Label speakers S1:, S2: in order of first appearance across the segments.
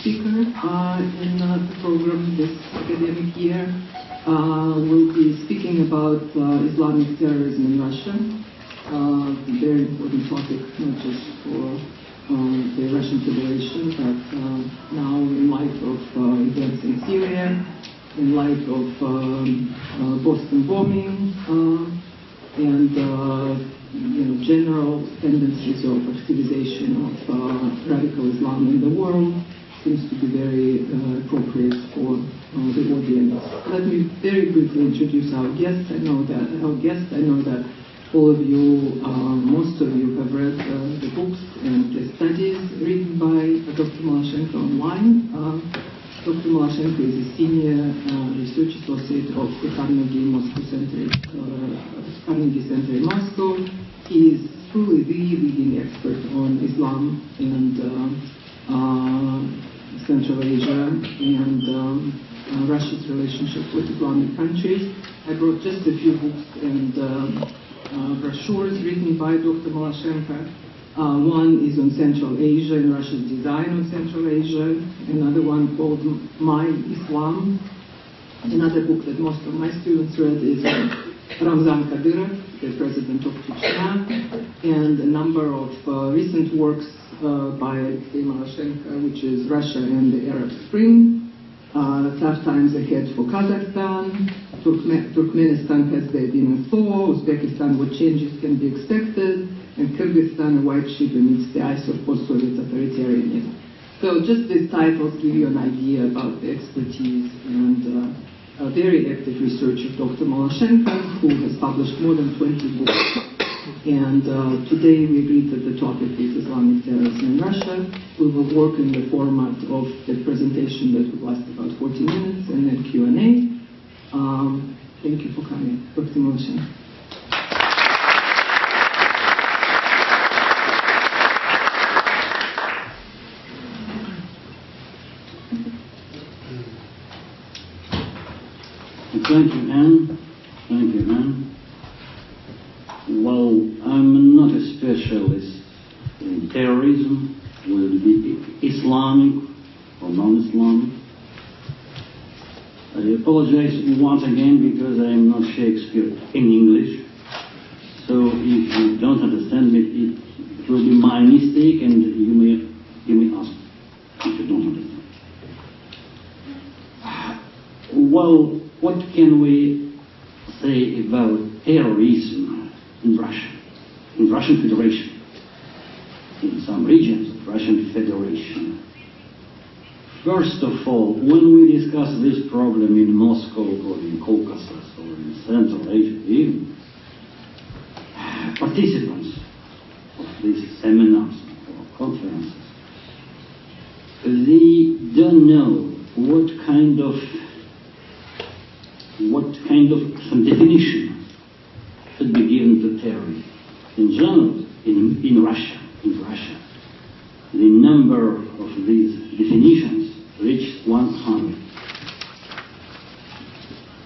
S1: speaker in the program this academic year will be speaking about Islamic terrorism in Russia. Very important topic, not just for the Russian Federation, but now in light of events in Syria, in light of Boston bombing, and general tendencies of activization of radical Islam in the world seems to be very appropriate for the audience. Let me very briefly introduce our guest. I know that all of you, most of you have read the books and the studies written by Dr. Maloshenko online. Dr. Maloshenko is a senior research associate of the Carnegie Center in Moscow. He is truly the leading expert on Islam and Central Asia and Russia's relationship with Islamic countries. I brought just a few books and brochures written by Dr. Maloshenko. One is on Central Asia and Russia's design on Central Asia. Another one called My Islam. Another book that most of my students read is Ramzan Kadyrov, the president of Chechnya, and a number of recent works by Maloshenko, which is Russia and the Arab Spring, Tough Times Ahead for Kazakhstan, Turkmenistan, Has There Been a Thaw, Uzbekistan, What Changes Can Be Expected, and Kyrgyzstan, A White Sheep Amidst the Ice of Post-Soviet Authoritarianism. So just these titles give you an idea about the expertise and a very active research of Dr. Maloshenko, who has published more than 20 books. And today we agreed that the topic is Islamic terrorism in Russia. We will work in the format of the presentation that will last about 40 minutes and then Q&A. Thank you for coming, Dr. Maloshenko.
S2: Thank you, Anne. Thank you, Anne. Well, I'm not a specialist in terrorism, whether it be Islamic or non-Islamic. I apologize once again because I am not Shakespeare in English. So if you don't understand me, it will be my mistake, and you may ask if you don't understand. Well, what can we say about terrorism in Russia, in Russian Federation, in some regions of Russian Federation? First of all, when we discuss this problem in Moscow or in Caucasus or in Central Asia, even participants of these seminars or conferences, they don't know what kind of some definition should be given to terrorism. In general, in Russia, the number of these definitions reached 100.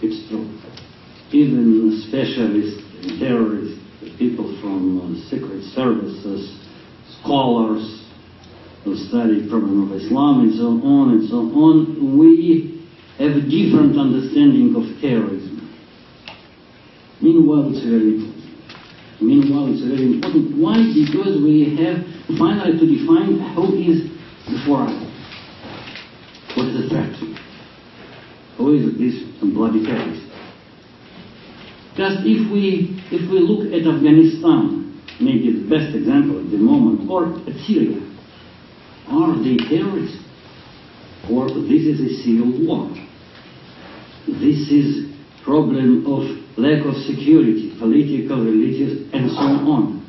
S2: It's true. Even specialists, terrorists, people from secret services, scholars who study problem of Islam and so on, we have a different understanding of terrorism. Meanwhile, it's very important. Why? Because we have finally to define who is before us. What is the threat? Who is this bloody terrorist? Just if we look at Afghanistan, maybe the best example at the moment, or at Syria, are they terrorists? Or this is a civil war? This is problem of lack of security, political, religious, and so on.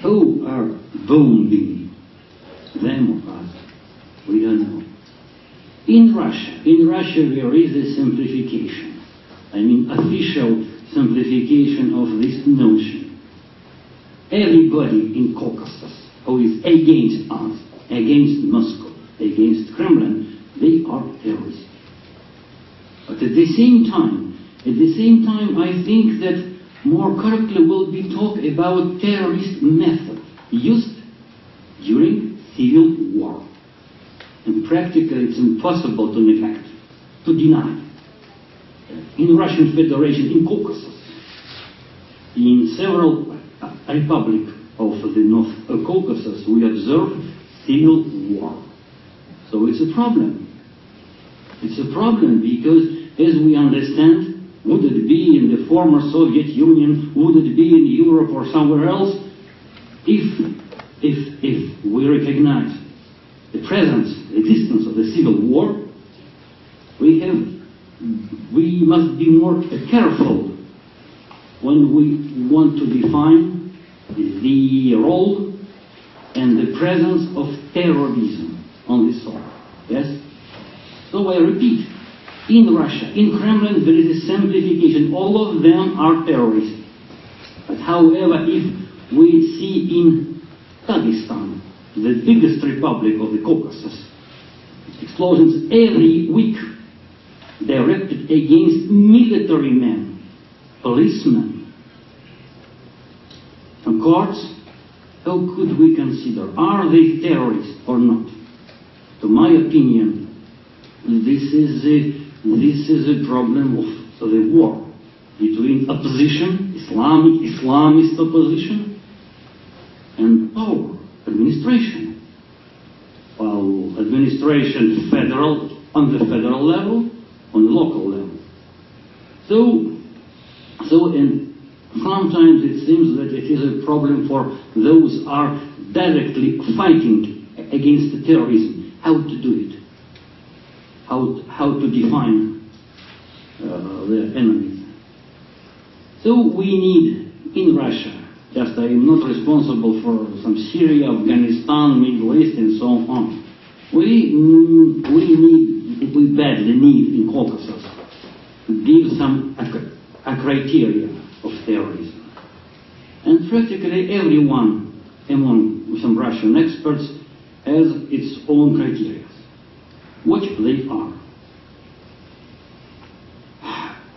S2: Who are bombing them or us? We don't know. In Russia there is a simplification. I mean official simplification of this notion. Everybody in Caucasus who is against us, against Moscow, against Kremlin, they are terrorists. But at the same time, I think that more correctly will be talk about terrorist method used during civil war. And practically it's impossible to neglect, to deny. In Russian Federation, in Caucasus, in several republics of the North Caucasus, we observe civil war. So it's a problem. It's a problem because, as we understand, would it be in the former Soviet Union, would it be in Europe or somewhere else, if we recognize the presence, the existence of the civil war, we must be more careful when we want to define the role and the presence of terrorism on this soil. Yes? So I repeat, in Russia, in Kremlin, there is a simplification. All of them are terrorists. But however, if we see in Dagestan, the biggest republic of the Caucasus, explosions every week directed against military men, policemen, and courts, how could we consider, are they terrorists or not? To my opinion, this is a problem of the war between opposition, Islamist opposition, and power, administration. Well, administration federal, on the federal level, on the local level. So and sometimes it seems that it is a problem for those who are directly fighting against the terrorism. How to do it? How to define the enemies? So we need in Russia. Just I am not responsible for some Syria, Afghanistan, Middle East, and so on. We badly need in Caucasus to give some a criteria of terrorism. And practically everyone among some Russian experts has its own criteria. What they are.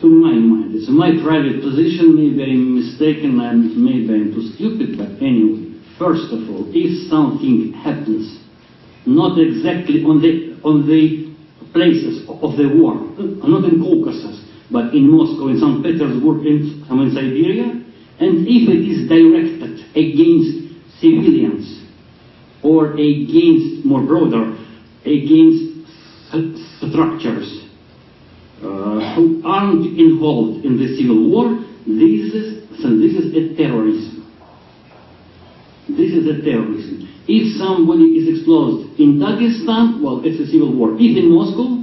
S2: To my mind, it's my private position, maybe I'm mistaken and maybe I'm too stupid, but anyway, first of all, if something happens not exactly on the places of the war, not in Caucasus, but in Moscow, in St. Petersburg, in Siberia, and if it is directed against civilians or against, more broader, against structures who aren't involved in the civil war, this is a terrorism. This is a terrorism. If somebody is exploded in Dagestan, well, it's a civil war. If in Moscow,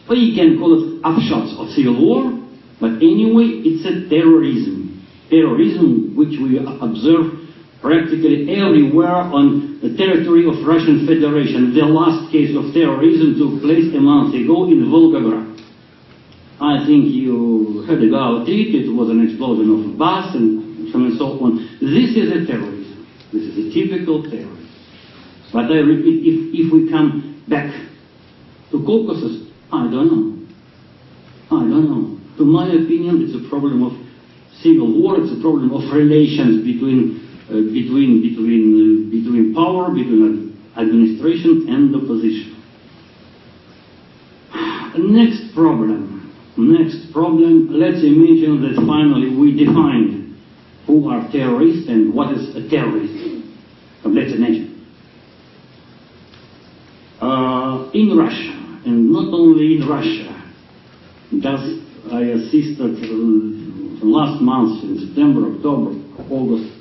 S2: we can call it offshoots of civil war, but anyway, it's a terrorism. Terrorism which we observe practically everywhere on the territory of Russian Federation. The last case of terrorism took place a month ago in Volgograd. I think you heard about it. It was an explosion of a bus and so on and so on. This is a terrorism. This is a typical terrorism. But I repeat, if we come back to Caucasus, I don't know. To my opinion, it's a problem of civil war. It's a problem of relations between power, between administration and opposition. Next problem, let's imagine that finally we defined who are terrorists and what is a terrorist. Let's imagine. In Russia, and not only in Russia, just I assisted last month in September, October, August,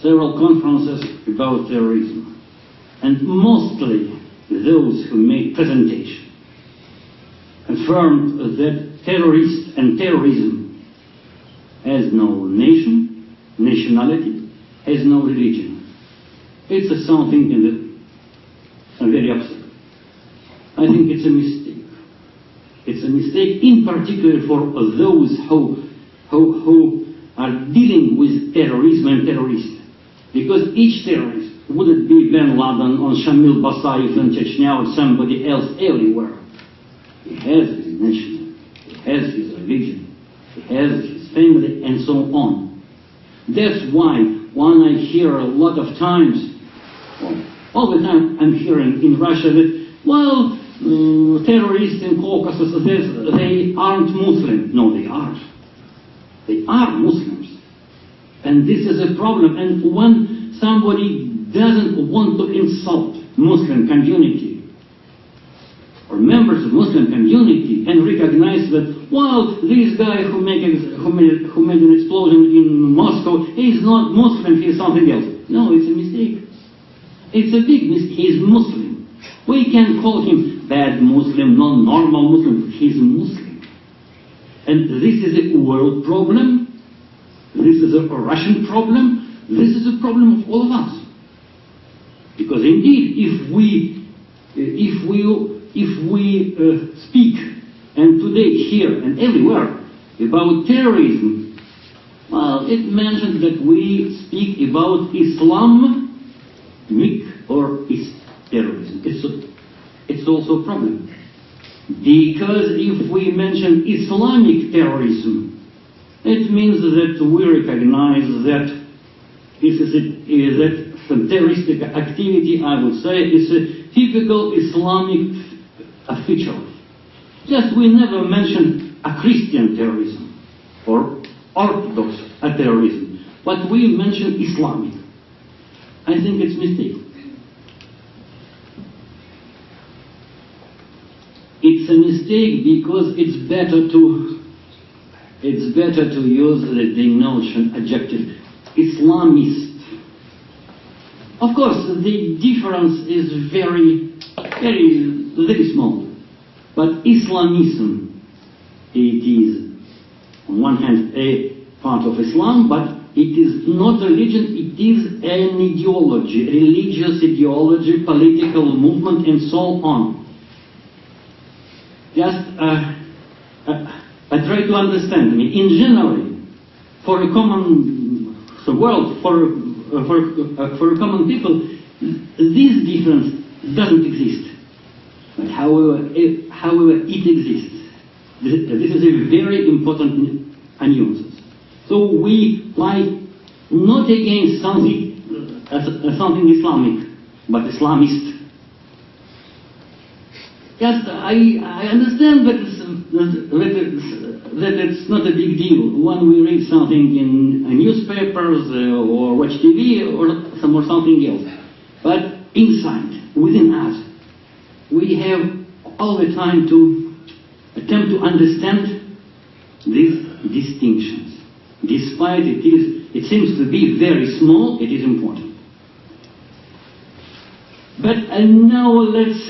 S2: several conferences about terrorism. And mostly those who made presentation confirmed that terrorists and terrorism has no nation, nationality, has no religion. It's something very absurd. I think it's a mistake. It's a mistake in particular for those who are dealing with terrorism and terrorists. Because each terrorist, would it be bin Laden or Shamil Basayev in Chechnya or somebody else everywhere, he has his nation, he has his religion, he has his family, and so on. That's why when I hear a lot of times, well, all the time I'm hearing in Russia that well, terrorists in Caucasus, they aren't Muslim. No, they are. They are Muslims. And this is a problem. And when somebody doesn't want to insult Muslim community or members of Muslim community and recognize that, well, this guy who made an explosion in Moscow, he's not Muslim, he's something else. No, it's a mistake. It's a big mistake. He's Muslim. We can call him bad Muslim, non-normal Muslim. He's Muslim. And this is a world problem. This is a Russian problem. This is a problem of all of us. Because indeed, if we speak, and today here and everywhere, about terrorism, well, it mentions that we speak about Islamic or is terrorism. It's also a problem. Because if we mention Islamic terrorism, it means that we recognize that that some terroristic activity, I would say, is a typical Islamic feature. Just we never mention a Christian terrorism or Orthodox terrorism, but we mention Islamic. I think it's a mistake. It's a mistake because it's better to use the denotation adjective Islamist. Of course, the difference is very small. But Islamism, it is on one hand a part of Islam, but it is not a religion, it is an ideology, religious ideology, political movement, and so on. Just I try to understand. I mean, in general, for a common world, for a common people, this difference doesn't exist. But however, it exists. This is a very important nuance. So we fight not against something Islamic, but Islamist. Just I understand that it's not a big deal when we read something in newspapers or watch TV or something else. But inside, within us, we have all the time to attempt to understand these distinctions. Despite it seems to be very small, it is important. But now let's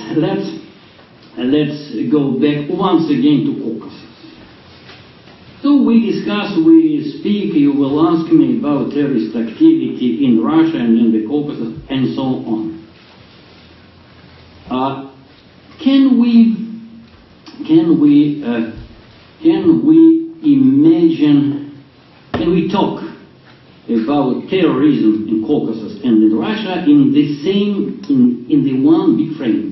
S2: go back once again to Caucasus. So we discuss, we speak, you will ask me about terrorist activity in Russia and in the Caucasus and so on. Can we talk about terrorism in Caucasus and in Russia in the one big frame?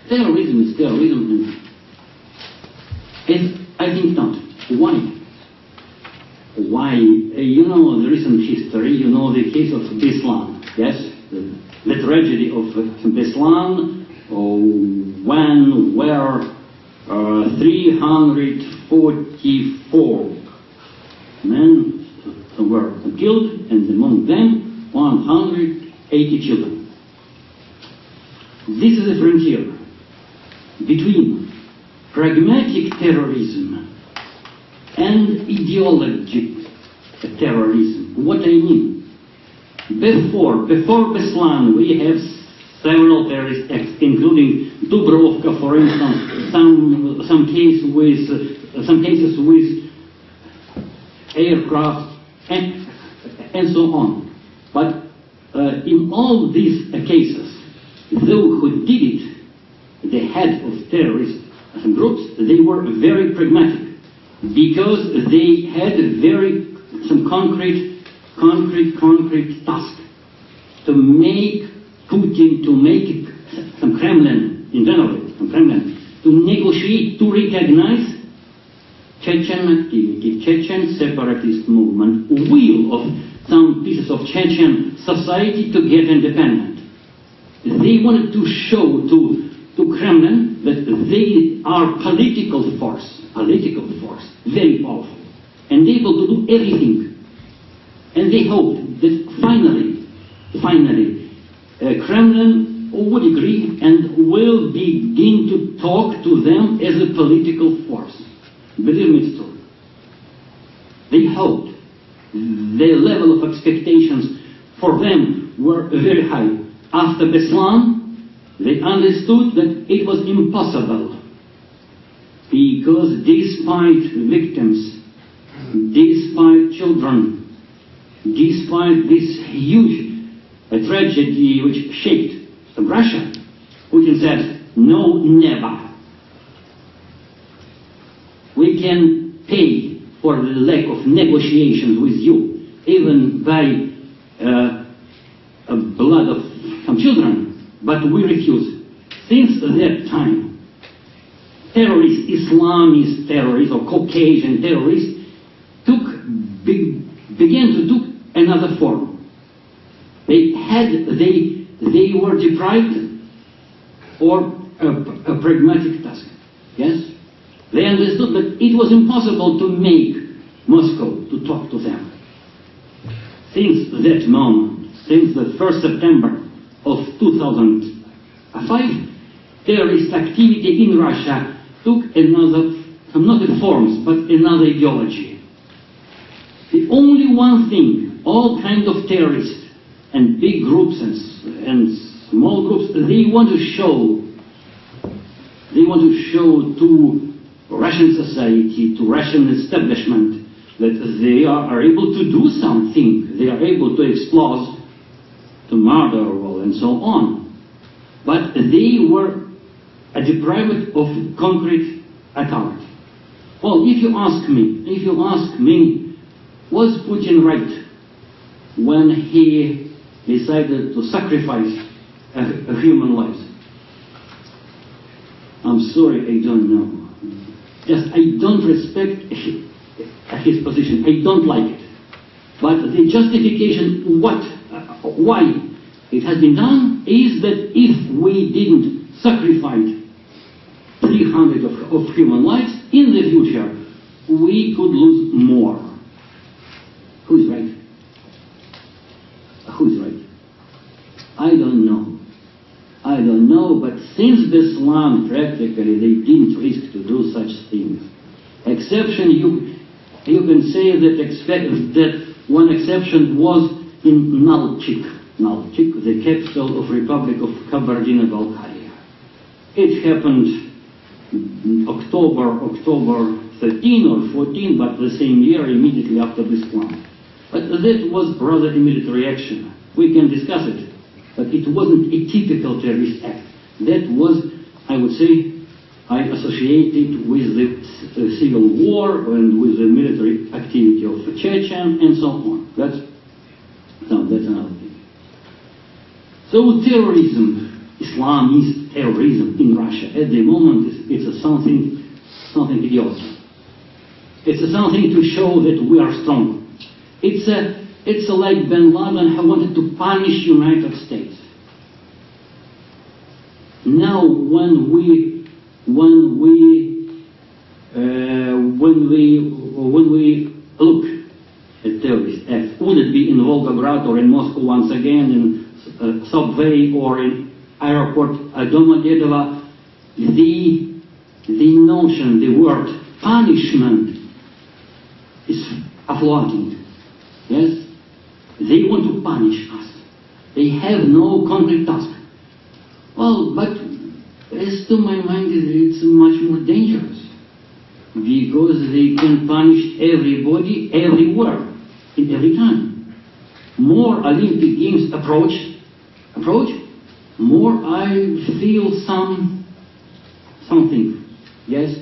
S2: Terrorism is terrorism, and I think not. Why? Why? You know the recent history, you know the case of Beslan, yes? The tragedy of Beslan, where 344 men were killed, and among them 180 children. This is a frontier between pragmatic terrorism and ideologic terrorism. What I mean? Before Beslan, we have several terrorist acts, including Dubrovka, for instance, some cases with aircraft and so on. But in all these cases, those who did it, the head of terrorist groups, they were very pragmatic because they had some concrete task to make Putin, to make some Kremlin, in general, to negotiate, to recognize Chechen activity, Chechen separatist movement, will of some pieces of Chechen society to get independent. They wanted to show, to Kremlin that they are political force, very powerful, and able to do everything. And they hope that finally, Kremlin would agree and will begin to talk to them as a political force. Believe me, it's true. They hoped. Their level of expectations for them were very high. After Beslan, they understood that it was impossible, because despite victims, despite children, despite this huge tragedy which shaped Russia, Putin said, no, never. We can pay for the lack of negotiations with you, even by blood of some children, but we refuse. Since that time, terrorists, Islamist terrorists or Caucasian terrorists, began to take another form. They were deprived or a pragmatic task. Yes? They understood that it was impossible to make Moscow to talk to them. Since that moment, since the 1st September of 2005, terrorist activity in Russia took another forms, but another ideology. The only one thing, all kinds of terrorists and big groups and small groups, they want to show to Russian society, to Russian establishment, that they are able to do something, they are able to explode, to murder, and so on. But they were deprived of concrete authority. Well, if you ask me, was Putin right when he decided to sacrifice a human life? I'm sorry, I don't know. Just I don't respect his position. I don't like it. But the justification, why it has been done, is that if we didn't sacrifice 300 of human lives, in the future we could lose more. Who is right? Who is right? I don't know. But since Beslan, practically, they didn't risk to do such things. Exception, you can say that one exception was in Nalchik, the capital of Republic of Kabardino-Balkaria. It happened October 13 or 14, but the same year, immediately after Beslan. But that was rather a military action. We can discuss it. But it wasn't a typical terrorist act. That was, I would say, I associate it with the civil war and with the military activity of Chechen and so on. That's another thing. So terrorism, Islamist terrorism in Russia at the moment, it's something idiotic. It's something to show that we are strong. It's like Bin Laden who wanted to punish United States. Now, when we look at terrorist acts, would it be in Volgograd or in Moscow once again, in subway or in airport Domodedovo, the notion, the word punishment is floating. Yes? They want to punish us. They have no concrete task. Well, but as to my mind, it's much more dangerous, because they can punish everybody, everywhere, in every time. More Olympic Games approach, more I feel something. Yes?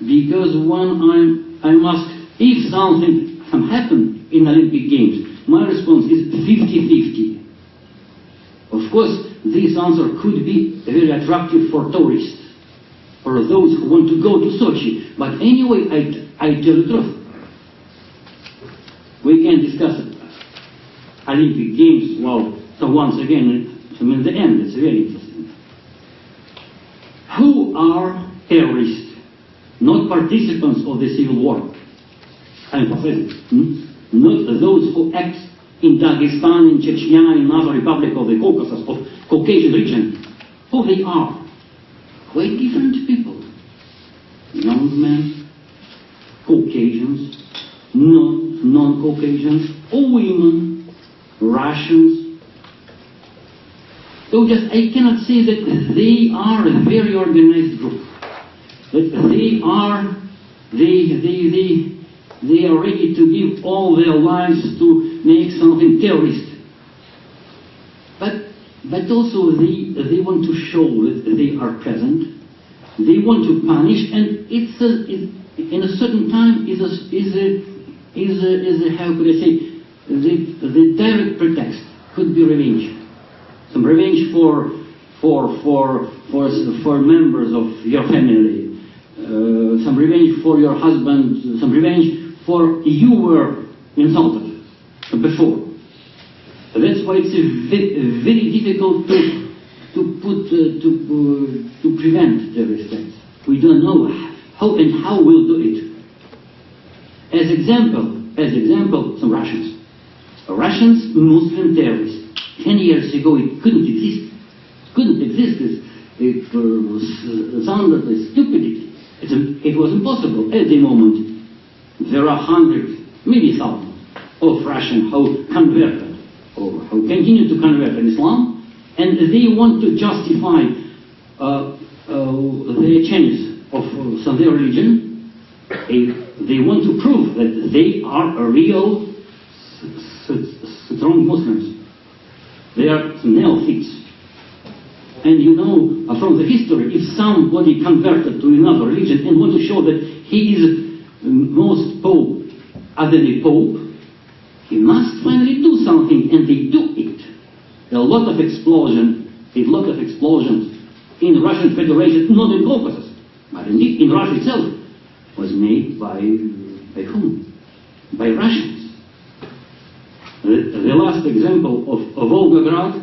S2: Because when I'm asked if something happened in Olympic Games, my response is 50-50. Of course, this answer could be very attractive for tourists, for those who want to go to Sochi. But anyway, I tell the truth. We can discuss it. Olympic Games, well, so once again, in the end, it's very interesting. Who are terrorists? Not participants of the civil war. I'm pathetic. Not those who act in Dagestan, in Chechnya, in other republic of the Caucasus, of Caucasian region. Who they are? Quite different people. Young men, Caucasians, non-Caucasians, or women, Russians. So just I cannot say that they are a very organized group. That they are ready to give all their lives to make something terrorist. But also they want to show that they are present. They want to punish, and in a certain time is how could I say, the direct pretext could be revenge. Some revenge for members of your family, some revenge for your husband, some revenge for you were insulted before. So that's why it's very difficult to prevent terrorist acts. We don't know how we'll do it. As example, some Russians. Russians, Muslim terrorists. 10 years ago, it couldn't exist. It sounded like stupidity. It was impossible. At the moment, there are hundreds, maybe thousands, of Russians who converted, or who continue to convert in Islam, and they want to justify their change of their religion. They want to prove that they are a real strong Muslims. They are neophytes. And you know from the history, if somebody converted to another religion and want to show that he is most Pope other than a Pope, he must finally do something, and they do it. There are a lot of explosions in the Russian Federation, not in Caucasus, but indeed in Russia itself, was made by whom? By Russians. The last example of Volgograd,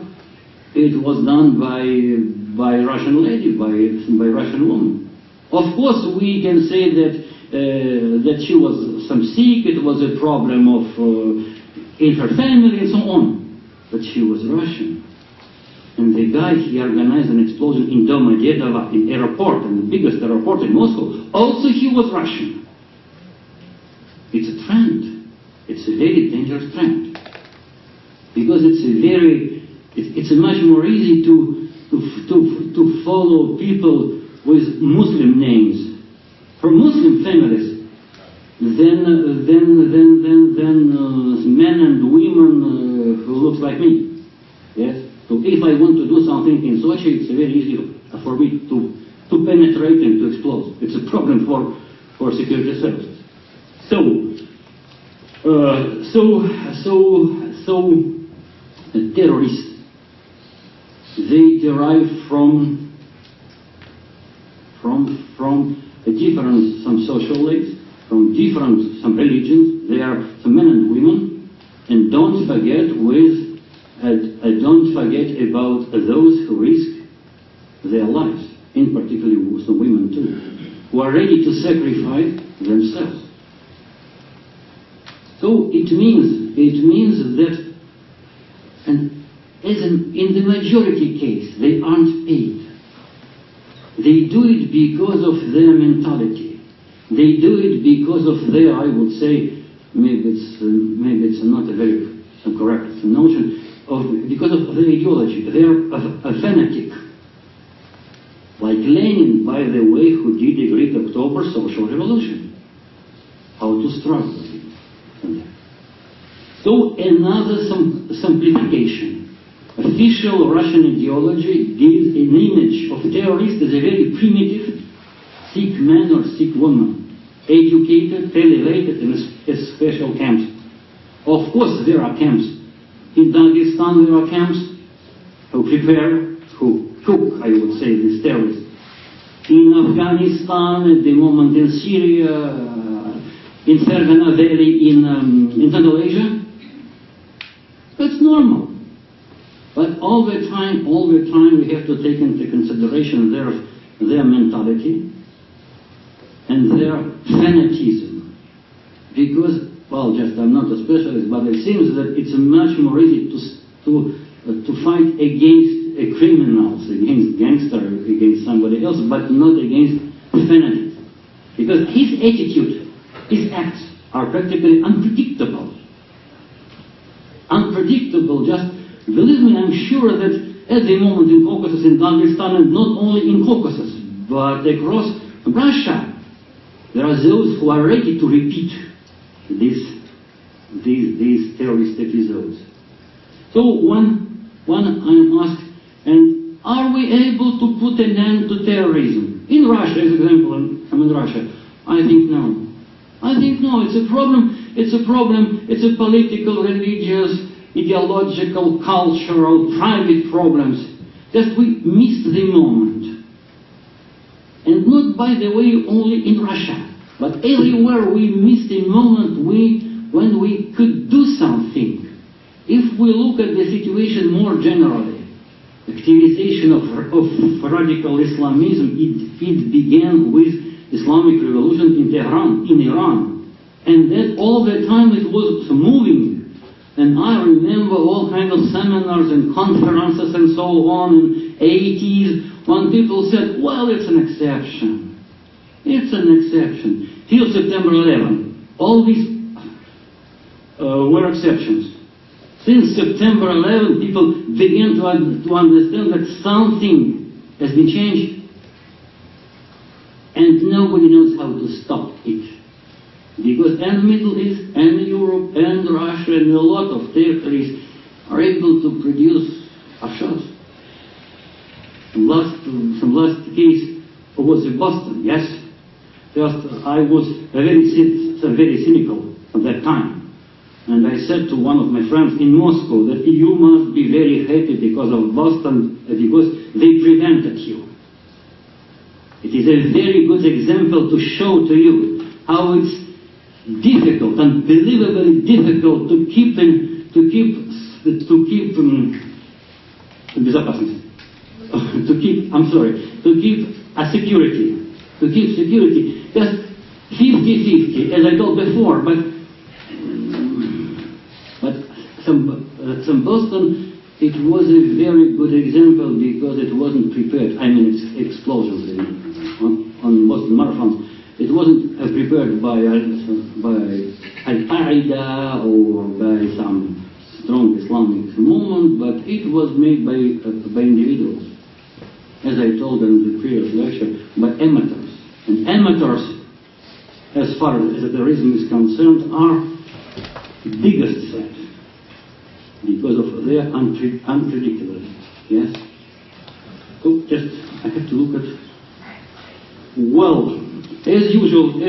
S2: it was done by a Russian lady, by a Russian woman. Of course, we can say that she was some sick, it was a problem of in her family and so on. But she was Russian. And the guy, he organized an explosion in Domodedovo, in airport, in the biggest airport in Moscow. Also, he was Russian. It's a trend. It's a very dangerous trend. Because it's much more easy to follow people with Muslim names from Muslim families than men and women who looks like me. Yes. So if I want to do something in Sochi, it's very easy for me to penetrate and to explode. It's a problem for security services. So terrorists, they derive from a different some social layers, from different some religions. They are some men and women, and don't forget about those who risk their lives, in particular some women too, who are ready to sacrifice themselves. So it means that, and as in the majority case, they aren't paid. They do it because of their mentality. They do it because of their, I would say, maybe it's not a very correct notion, because of their ideology. They are a fanatic. Like Lenin, by the way, who did the Great October social revolution. How to struggle with it. So another simplification. Official Russian ideology gives an image of terrorist as a very primitive, sick man or sick woman, educated, elevated in a special camps. Of course, there are camps. In Dagestan, there are camps who prepare, who cook, I would say, these terrorists. In Afghanistan, at the moment in Syria, in Fergana Valley, in Central Asia, that's normal. But all the time we have to take into consideration their mentality and their fanatism. Because, well, just I'm not a specialist, but it seems that it's much more easy to fight against criminals, against gangsters, against somebody else, but not against fanatics. Because his attitude, his acts are practically unpredictable. Unpredictable, just believe me, I'm sure that at the moment in Caucasus, in Dagestan, and not only in Caucasus, but across Russia, there are those who are ready to repeat these terrorist episodes. So when I'm asked, and are we able to put an end to terrorism? In Russia, as example, I'm in Russia, I think no. I think no, it's a problem, it's a political, religious, ideological, cultural, private problems. Just we missed the moment. And not, by the way, only in Russia, but everywhere we missed a moment when we could do something. If we look at the situation more generally, activization of radical Islamism, it began with Islamic revolution in Tehran, in Iran. And that all the time it was moving. And I remember all kinds of seminars and conferences and so on in 80s when people said, well, it's an exception. It's an exception. Till September 11. All these were exceptions. Since September 11, people began to understand that something has been changed and nobody knows how to stop it. Because and Middle East, and Europe, and Russia, and a lot of territories are able to produce shots. Some last case was in Boston, yes? Just I was very cynical at that time. And I said to one of my friends in Moscow that you must be very happy because of Boston, because they prevented you. It is a very good example to show to you how it's difficult, unbelievably difficult to keep a security, just 50-50, as I told before, but some Boston, it was a very good example because it wasn't prepared. I mean, it's explosions on Boston marathons. It wasn't prepared by Al-Qaeda or by some strong Islamic movement, but it was made by individuals. As I told in the previous lecture, by amateurs. And amateurs, as far as terrorism is concerned, are the biggest threat because of their unpredictability. Yes? So just, I have to look at, well, as usual,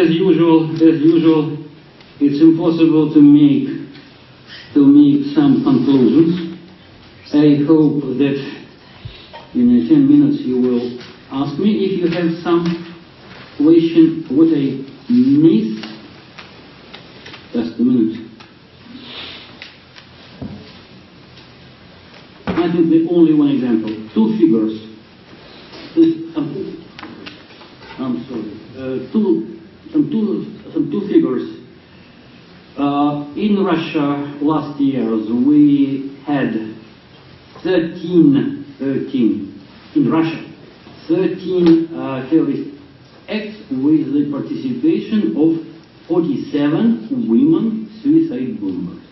S2: it's impossible to make some conclusions. I hope that in 10 minutes you will ask me if you have some question, what I missed. Just a minute. I think the only one example, two figures. I'm sorry. Some two figures. In Russia last year we had 13 in Russia, 13 terrorist acts with the participation of 47 women suicide bombers.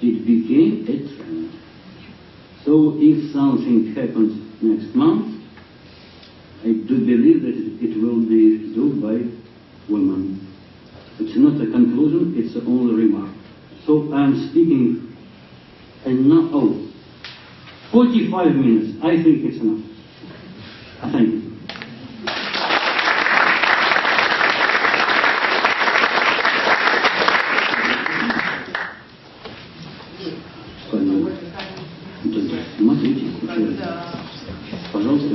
S2: It became a trend. So if something happens next month, I do believe that it will be done by women. It's not a conclusion, it's only a remark. So I'm speaking, and now, 45 minutes, I think it's enough. Thank you.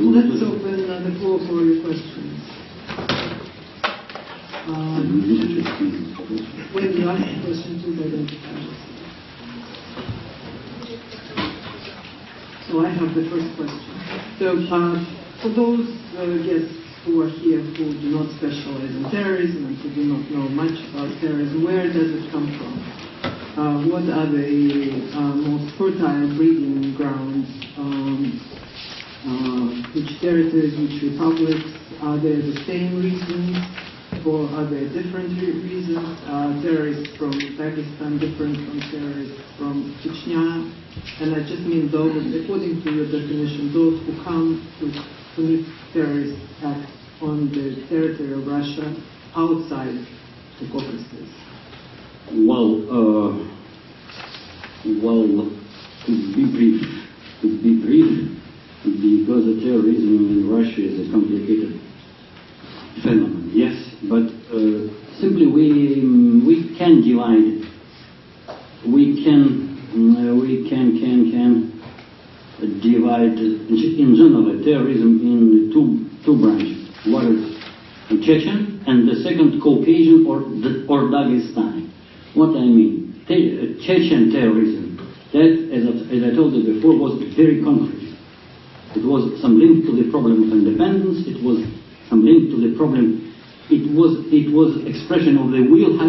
S1: Let's open the floor for your questions. When you ask the question, please identify yourself. So I have the first question. So for those guests who are here who do not specialize in terrorism and who do not know much about terrorism. Where does it come from? What are the most fertile breeding grounds? Which territories, which republics? Are there the same reasons, or are there different reasons? Are terrorists from Dagestan different from terrorists from Chechnya? And I just mean those, according to your definition, those who come to commit terrorist acts on the territory of Russia outside the Caucasus.
S2: Well, to be brief, because the terrorism in Russia is a complicated phenomenon, yes, but simply we can divide, we can divide in general terrorism in two branches. One is Chechen, and the second Caucasian or Dagestani. What I mean, Chechen terrorism, that, as I told you before, was very concrete. It was some link to the problem of independence. It was some link to the problem. It was expression of the will.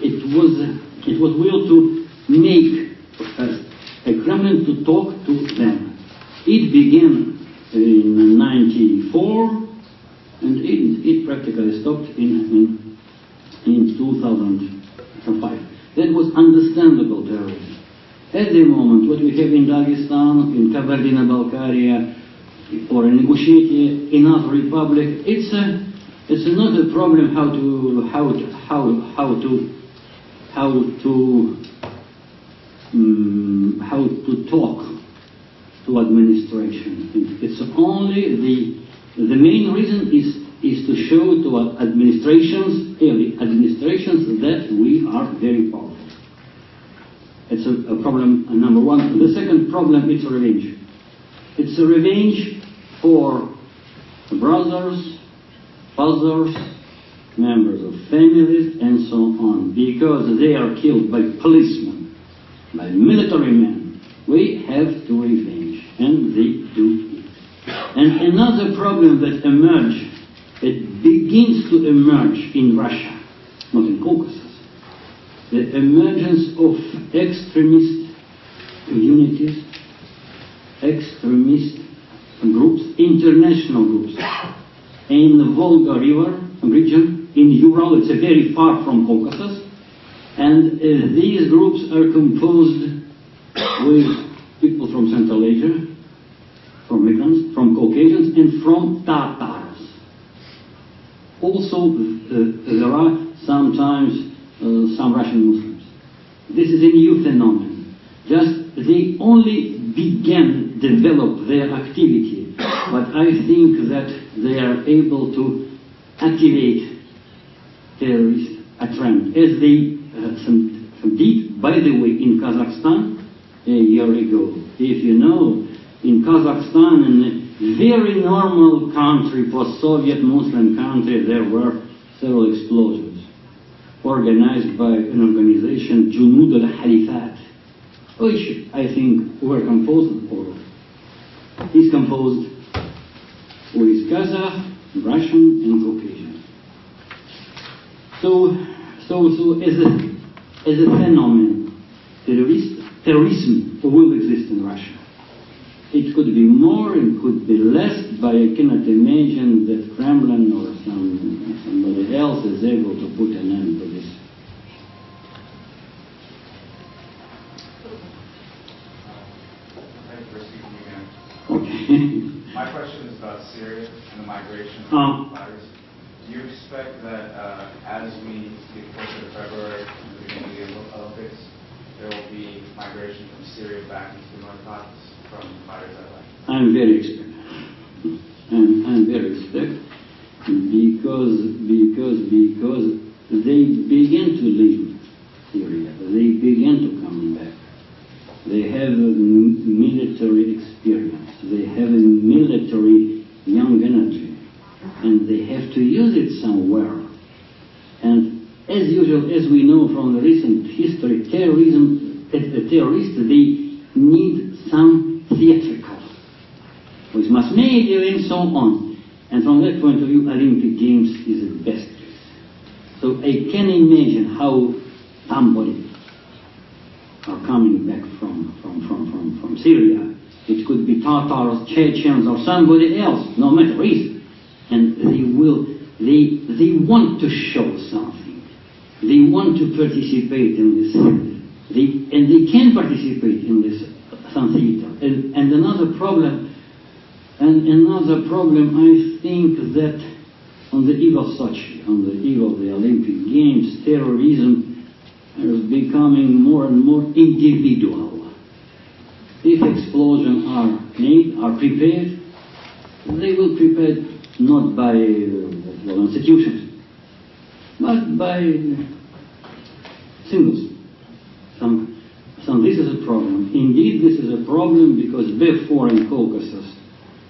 S2: It was will to make a Kremlin to talk to them. It began in 1994, and it practically stopped in 2005. That was understandable terrorism. At the moment, what we have in Dagestan, in Kabardino-Balkaria, or in Ingushetia, in other republic, it's not a problem how to talk to administration. It's only the main reason is to show to administrations that we are very powerful. It's a problem number one. The second problem, it's revenge. It's a revenge for brothers, fathers, members of families, and so on, because they are killed by policemen, by military men. We have to revenge, and they do it. And another problem that emerged, it begins to emerge in Russia, not in Caucasus, the emergence of extremist communities, extremist groups, international groups, in the Volga River region, in Ural. It's very far from Caucasus, and these groups are composed with people from Central Asia, from migrants, from Caucasians, and from Tatars. Also, there are sometimes some Russian Muslims. This is a new phenomenon. Just they only began develop their activity, but I think that they are able to activate terrorist a trend, as they did, by the way, in Kazakhstan a year ago. If you know, in Kazakhstan, in a very normal country, post-Soviet Muslim country, there were several explosions organized by an organization, Junud al-Halifat, which I think were composed, or is composed with Kazakh, Russian, and Caucasian. So as a phenomenon, terrorism will exist in Russia. It could be more, it could be less, but I cannot imagine that Kremlin or somebody else is able to put an end to this.
S3: Thank you for speaking again.
S2: Okay.
S3: My question is about Syria and the migration of fighters. Do you expect that as we get closer to February and the beginning of the Olympics, there will be migration from Syria back into the North Caucasus from fighters that way?
S2: I'm very expectant. I'm very expectant because they begin to leave Syria. They begin to come back. They have a military experience. They have a military young energy, and they have to use it somewhere. And as usual, as we know from the recent history, terrorism, the terrorists, they need some theatrical, with mass media and so on. And from that point of view, Olympic Games is the best place. So I can imagine how somebody are coming back from Syria. It could be Tatars, Chechens, or somebody else, no matter reason. And they want to show something. They want to participate in this. And they can participate in this some theater. And another problem, I think that on the eve of Sochi, on the eve of the Olympic Games, terrorism is becoming more and more individual. If explosions are made, are prepared, they will prepare not by institutions, but by symbols. This is a problem. Indeed, this is a problem because before in Caucasus,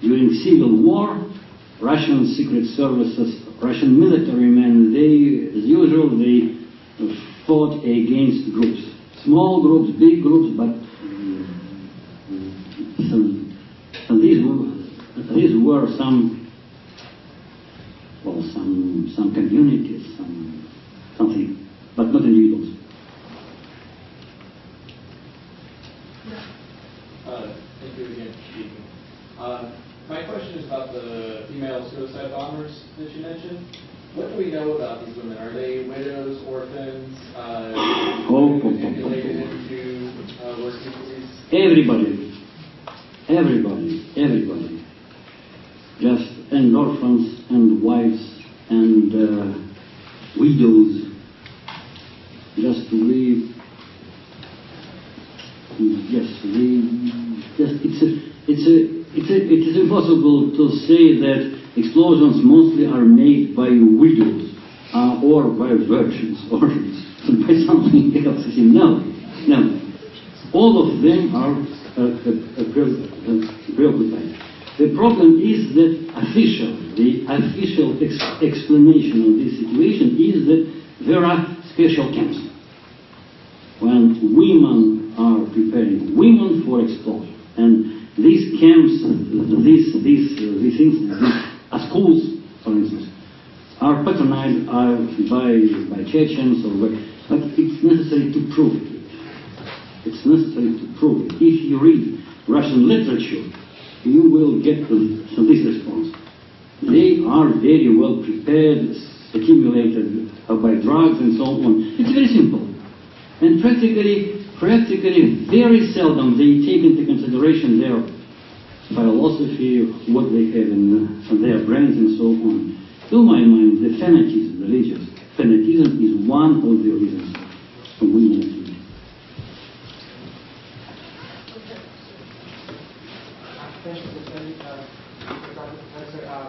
S2: during civil war, Russian secret services, Russian military men, they, as usual, they fought against groups. Small groups, big groups, but these were some communities, something, but not individuals.
S4: Thank you again for speaking. My question is about the female suicide bombers that you mentioned. What do we know about these women? Are they widows, orphans, manipulated into working for these? Everybody. Just and orphans and wives and widows. It is impossible to say that explosions mostly are made by widows or by virgins or by something else. No. All of them are preoccupied. The problem is that the official explanation of this situation is that there are special camps when women are preparing women for explosion, and these camps, these schools, for instance, are patronized by Chechens, but it's necessary to prove it. It's necessary to prove it. If you read Russian literature, you will get this response. They are very well prepared, accumulated by drugs and so on. It's very simple. And practically very seldom they take into consideration their philosophy, what they have in their brains and so on. To my mind, the fanatism, religious fanatism, is one of the reasons for women.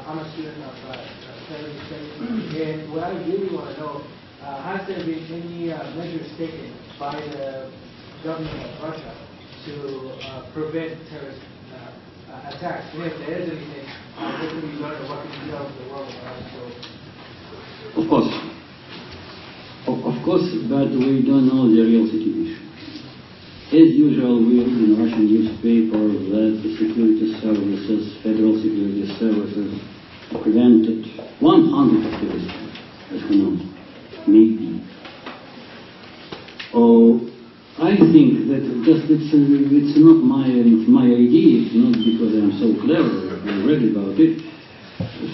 S5: I'm a student of terrorist studies, and what I really want to know, has there been any measures taken by the government of Russia to prevent terrorist attacks? And if there is anything, hopefully we learn what can be done in the world.
S2: Of course, but we don't know the real situation. As usual, we read in Russian newspaper that the security services, federal security services, prevented 100 terrorists, as we know, maybe. I think that it's not my idea. It's not because I'm so clever. I read about it.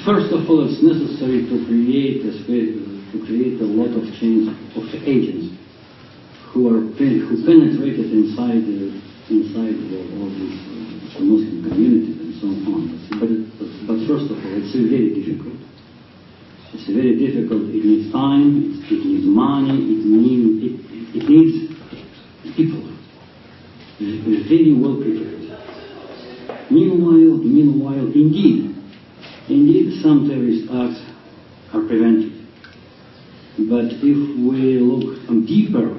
S2: First of all, it's necessary to create a lot of chains of agents who penetrated inside all these Muslim communities and so on. But first of all, it's very difficult. It's very difficult. It needs time. It needs money. It needs people. Very well prepared. Meanwhile, indeed, some terrorist acts are prevented. But if we look deeper,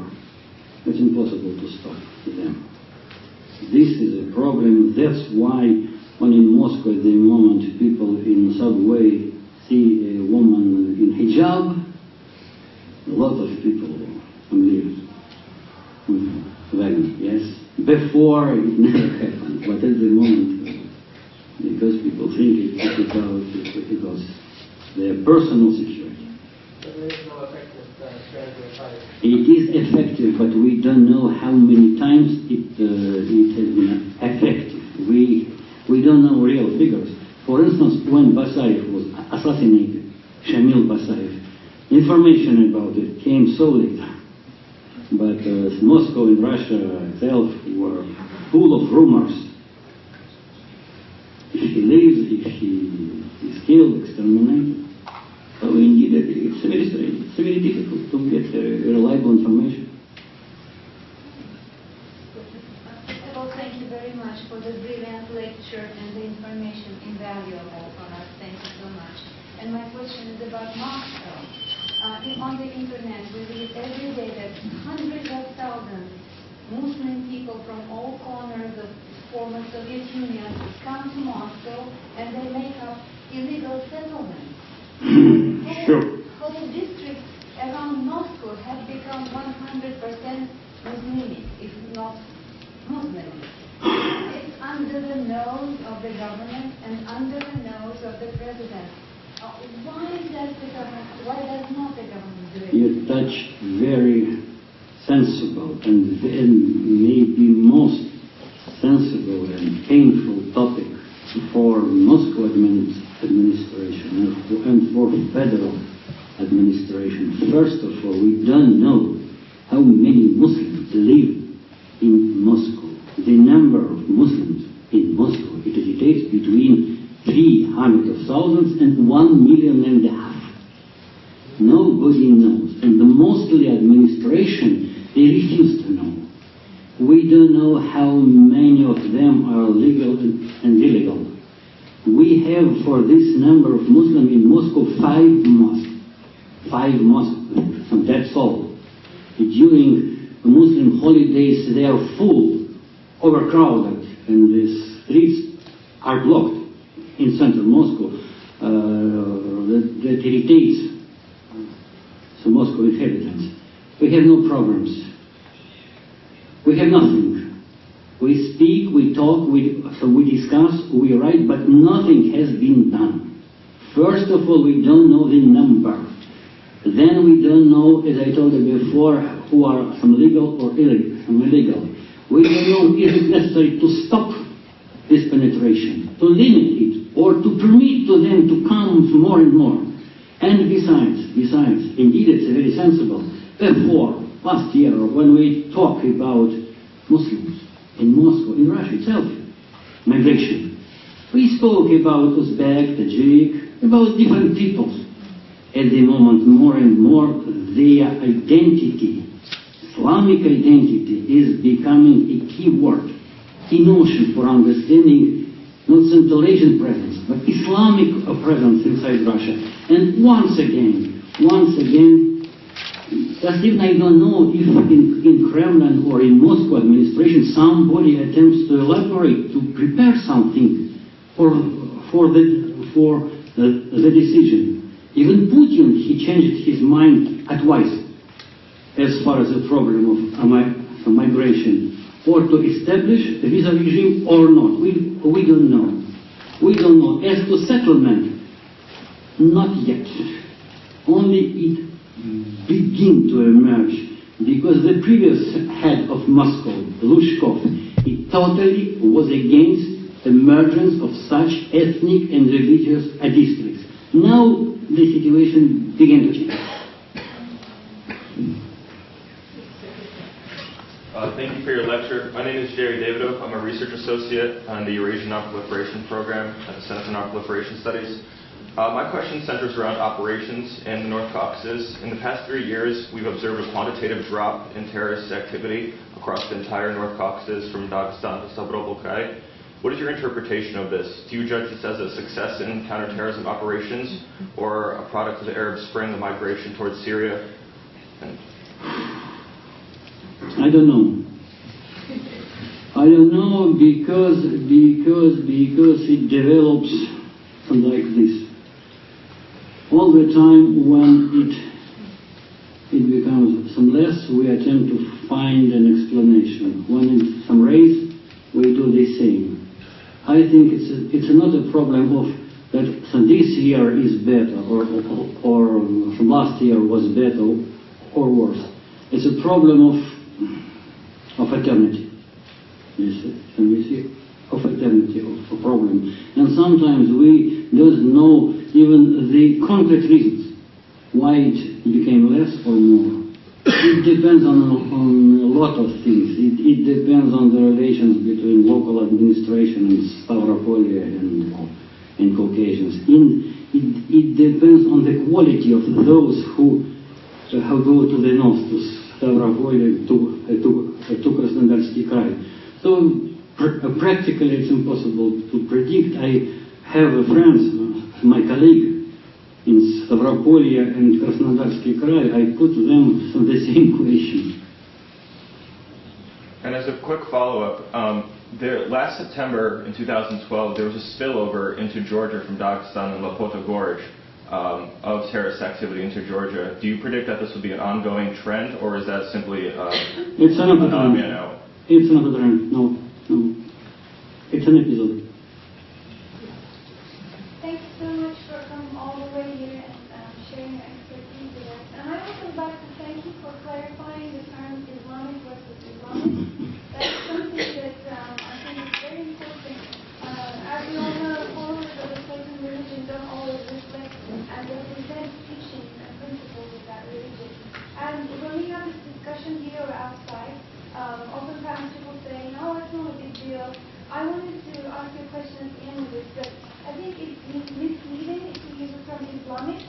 S2: it's impossible to stop them. This is a problem. That's why when in Moscow at the moment people in subway see a woman in hijab, a lot of people leave. Yes. Before it never happened, but at the moment they
S4: because people think it's about their personal security.
S5: So there is no effective strategy of fighting.
S4: It is effective, but we don't know how many times it has been effective. We don't know real figures. For instance, when Basayev was assassinated, Shamil Basayev, information about it came so late. But Moscow and Russia itself were full of rumors. If he lives, if he is killed, exterminated. So indeed, it's very strange. It's very difficult to get reliable information.
S6: Well, thank you very much for the brilliant lecture and the information invaluable for us. Thank you so much. And my question is about Moscow. On the internet, we read every day that hundreds of thousands Muslim people from all corners of former Soviet Union come to Moscow and they make up illegal settlements.
S4: Sure.
S6: Whole districts around Moscow have become 100% Muslimic, if not Muslim. It's under the nose of the government and under the nose of the president. Why does not the government do it?
S4: You touch very sensible and maybe most sensible and painful topic for Moscow administration and for federal administration. First of all, we don't know how many Muslims live in Moscow. The number of Muslims in Moscow, it hesitates between 300,000 and 1.5 million. Nobody knows, and the mostly administration, they refuse to know. We don't know how many of them are legal and illegal. We have for this number of Muslims in Moscow 5 mosques. 5 mosques, and that's all. During Muslim holidays they are full, overcrowded, and the streets are blocked in central Moscow. That irritates the Moscow inhabitants. We have no problems. We have nothing. We speak, we talk, we discuss, we write, but nothing has been done. First of all, we don't know the number. Then we don't know, as I told you before, who are some legal or illegal. We don't know if it's necessary to stop this penetration, to limit it, or to permit to them to come more and more. And besides, indeed it's very sensible. Before, last year, when we talked about Muslims in Moscow, in Russia itself, migration, we spoke about Uzbek, Tajik, about different peoples. At the moment, more and more, their identity, Islamic identity, is becoming a key word, key notion for understanding not Central Asian presence, but Islamic presence inside Russia. And once again, just even I don't know if in Kremlin or in Moscow administration somebody attempts to elaborate, to prepare something for the decision. Even Putin, he changed his mind twice as far as the problem of migration, or to establish a visa regime or not. We don't know. We don't know. As to settlement, not yet. Only it begin to emerge, because the previous head of Moscow, Lushkov, he totally was against emergence of such ethnic and religious districts. Now the situation began to change.
S7: Thank you for your lecture. My name is Jerry Davidoff. I'm a research associate on the Eurasian Non-Proliferation Program at the Center for Non-Proliferation Studies. My question centers around operations in the North Caucasus. In the past 3 years, we've observed a quantitative drop in terrorist activity across the entire North Caucasus, from Dagestan to Stavropol-Kai. What is your interpretation of this? Do you judge this as a success in counterterrorism operations, or a product of the Arab Spring, the migration towards Syria?
S4: I don't know. I don't know because it develops like this. All the time when it becomes some less, we attempt to find an explanation. When it's some race, we do the same. I think it's not a problem of that this year is better or from last year was better or worse. It's a problem of eternity. Yes, and we see of eternity of a problem. And sometimes we don't know even the concrete reasons why it became less or more. It depends on a lot of things. It depends on the relations between local administration and Stavropolia and Caucasians. It depends on the quality of those who go to the north, to Stavropolia, to Krasnodarsky Krai. So practically it's impossible to predict. I have a friend, my colleague, in Stavropolia and Krasnodarsky Krai. I put them the same question.
S7: And as a quick follow-up, last September in 2012, there was a spillover into Georgia from Dagestan and Lapota Gorge of terrorist activity into Georgia. Do you predict that this will be an ongoing trend, or is that simply
S4: it's another trend? It's another trend. No. It's an episode.
S6: Thank you so much for coming all the way here and sharing your expertise with us. And I also would like to thank you for clarifying the term Islamic versus Islamic. That's something that I think is very important. As we all know, followers of a certain religion don't always reflect and represent teachings and principles of that religion. And when we have this discussion here or outside, oftentimes people say, no, it's not a big deal. I wanted to ask you a question at the end of this, but I think it's misleading if we use the term Islamic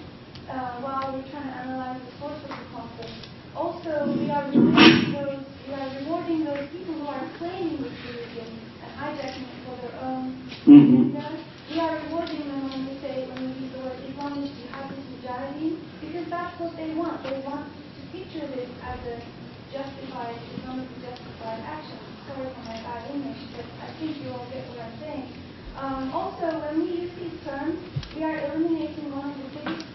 S6: while we're trying to analyze the source of the conflict. Also, we are rewarding those people who are claiming this religion and hijacking it for their own agendas. We are rewarding them when we use the word Islamic jihadist mujahideen, because that's what they want. They want to picture this as a justified, Islamically justified action. Sorry for my bad English, but I think you all get what I'm saying. Also, when we use these terms, we are eliminating one of the biggest,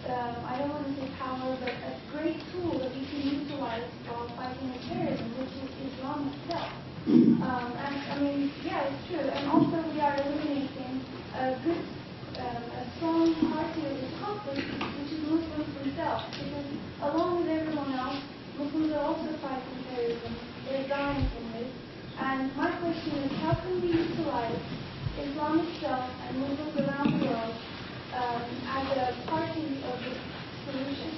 S6: I don't want to say power, but a great tool that we can utilize while fighting terrorism, which is Islam itself. And I mean, yeah, it's true. And also, we are eliminating a strong party of this conflict, which is Muslims themselves, because along with everyone else, Muslims are also fighting terrorism. They're dying from this. And my question is, how can we utilize Islam itself and Muslims around the world as a party of the solution?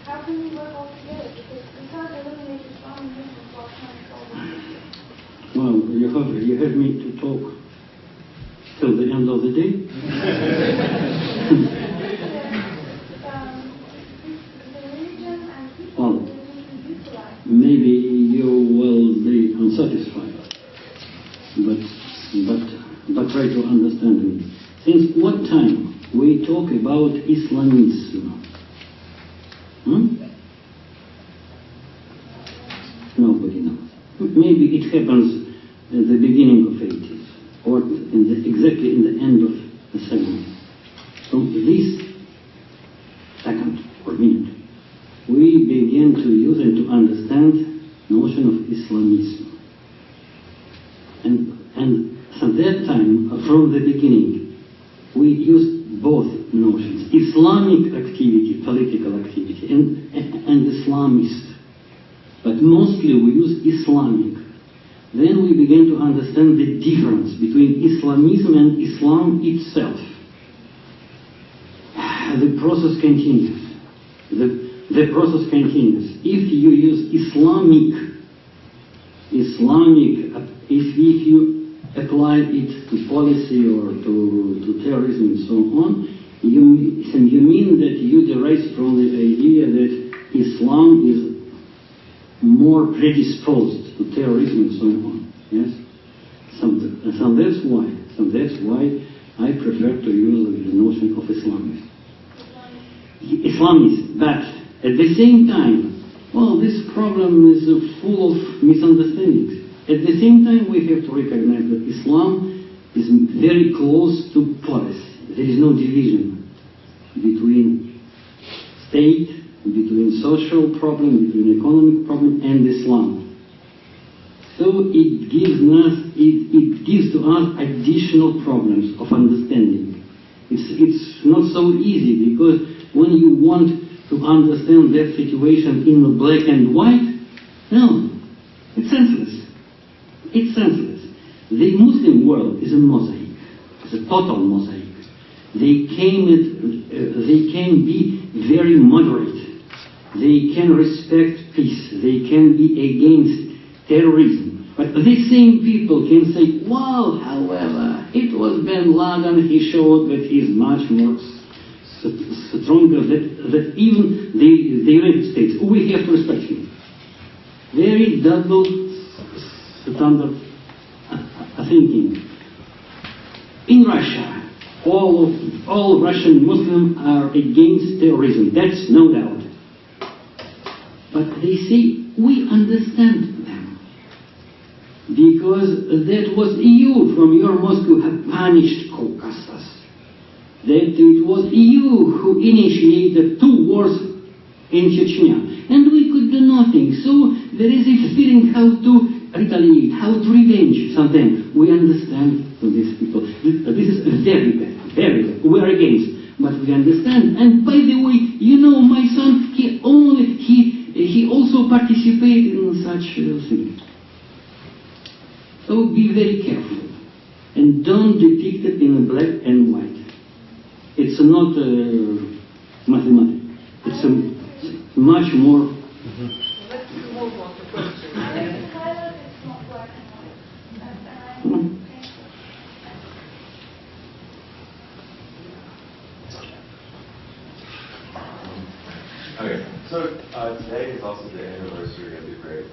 S6: How can we work all together? Because we can't eliminate Islam and Muslims while trying to solve this issue.
S4: Well, you have me to talk till the end of the day. Well, maybe you will be unsatisfied, but try to understand me. Since what time we talk about Islamism? Nobody knows. Maybe it happens at the beginning of 80s, or exactly in the end of the 70s. So this second or minute, we begin to use and to understand notion of Islamism. And at that time, from the beginning, we used both notions, Islamic activity, political activity, and Islamist. But mostly we use Islamic. Then we began to understand the difference between Islamism and Islam itself. The process continues. The process continues. If you use Islamic, if you apply it to policy or to terrorism and so on, you mean that you derive from the idea that Islam is more predisposed to terrorism and so on. Yes? So that's why I prefer to use the notion of Islamist. But at the same time, well, this problem is full of misunderstandings. At the same time, we have to recognize that Islam is very close to policy. There is no division between state, between social problem, between economic problem, and Islam. So it gives to us additional problems of understanding. It's not so easy, because when you want to understand that situation in the black and white, no, it's senseless. It's senseless. The Muslim world is a mosaic. It's a total mosaic. They can be very moderate. They can respect peace. They can be against terrorism. But the same people can say, well, however, it was bin Laden, he showed that he's much more stronger than even the United States. We have to respect him. Very double standard thinking. In Russia, all Russian Muslims are against terrorism. That's no doubt. But they say, we understand them. Because that was you from your Moscow have punished Caucasus. That it was you who initiated 2 wars in Chechnya. And we could do nothing. So there is a feeling how to retaliate, how to revenge something. We understand these people. This is very bad, very bad. We are against. But we understand. And by the way, you know, my son, he also participated in such things. So be very careful. And don't depict it in black and white. It's not mathematics. It's much more.
S8: Let's move on to questions.
S9: Okay, so today is also the anniversary of the Great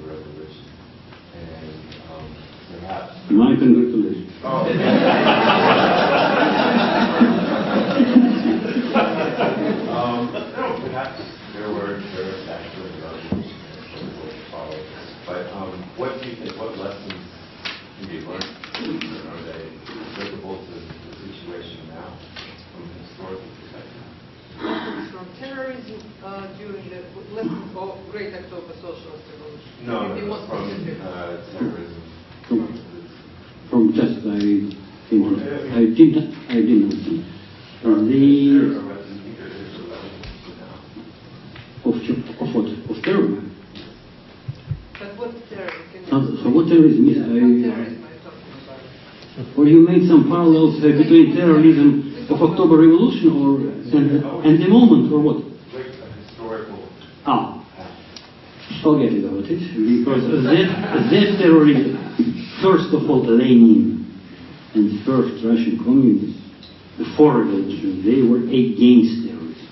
S9: Revolution, and perhaps.
S4: My congratulations.
S9: Oh. Perhaps there were actually revolutionary followers, but what do you think? What lessons can be learned? Are they applicable to the situation now from a historical perspective?
S8: Lessons from terrorism during the lessons of Great October Socialist Revolution.
S9: No,
S8: Maybe more
S9: from
S8: specific.
S9: terrorism.
S4: From just I didn't understand. Of what? Of terrorism.
S8: But what terrorism? Can
S4: So what terrorism is?
S8: What terrorism are you talking about?
S4: Or you made some parallels between terrorism of October Revolution and the moment, or what?
S9: Historical.
S4: Forget about it, because that terrorism, first of all, Lenin and first Russian communists, before revolution, they were against terrorism.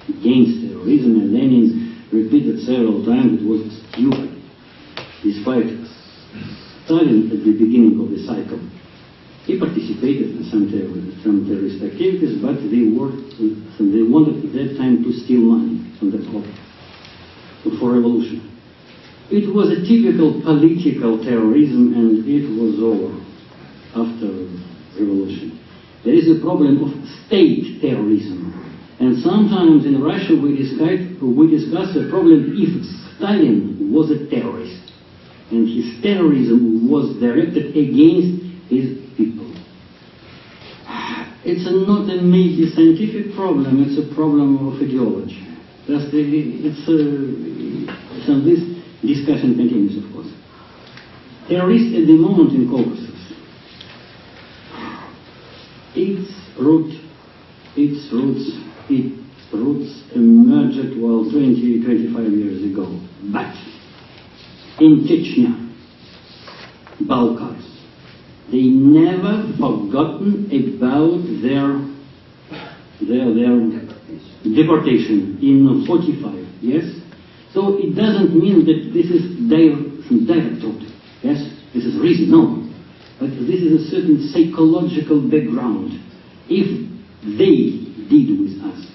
S4: Against terrorism, and Lenin repeated several times it was stupid. Despite Stalin at the beginning of the cycle, he participated in some terrorist activities, but they wanted at that time to steal money from the top for revolution. It was a typical political terrorism, and it was over after revolution. There is a problem of state terrorism, and sometimes in Russia we discuss the problem if Stalin was a terrorist and his terrorism was directed against his people. It's not a major scientific problem, it's a problem of ideology. This discussion continues, of course. Terrorists at the moment in Caucasus, its roots emerged 20-25 years ago. But in Chechnya, Balkars, they never forgotten about their deportation in 45. Yes. So it doesn't mean that this is direct truth. Yes, this is reason. No, but this is a certain psychological background. If they did with us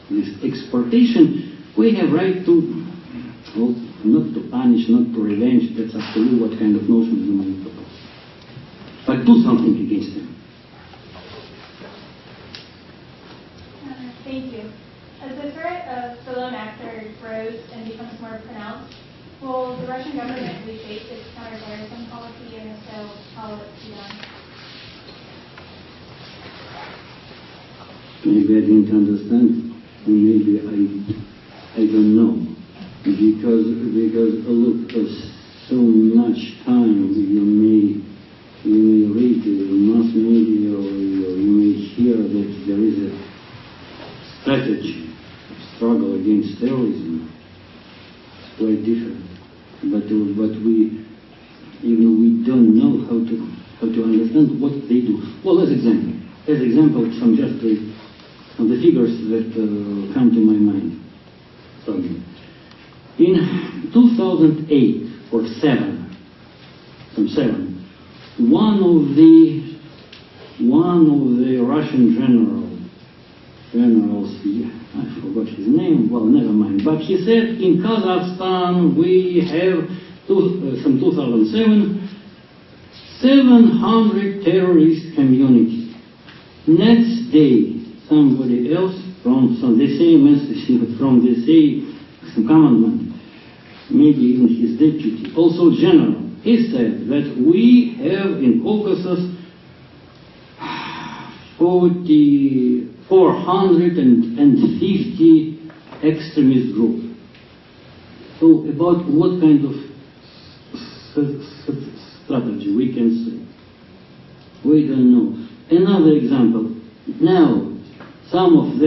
S4: this exportation, we have right to, well, not to punish, not to revenge. That's up to you what kind of notions you might propose. But do something against them.
S10: Thank you. As the threat of Stallone actor grows and becomes more pronounced,
S6: Will the Russian government reshape its counterterrorism policy, and if so, how will it be done?
S4: Maybe I didn't understand, maybe I don't know, because look, so much time you may read mass media or you may hear that there is a strategy, struggle against terrorism. It's quite different, but we don't know how to understand what they do. Well, as example, some just the figures that come to my mind. So, in 2008 or 7, one of the Russian generals, I forgot his name. Well, never mind. But he said in Kazakhstan we have from 2007 700 terrorist communities. Next day, somebody else from the same institution, from the same commandment, maybe even his deputy, also general, he said that we have in Caucasus 450 extremist groups. So about what kind of strategy we can say? We don't know. Another example. Now, some of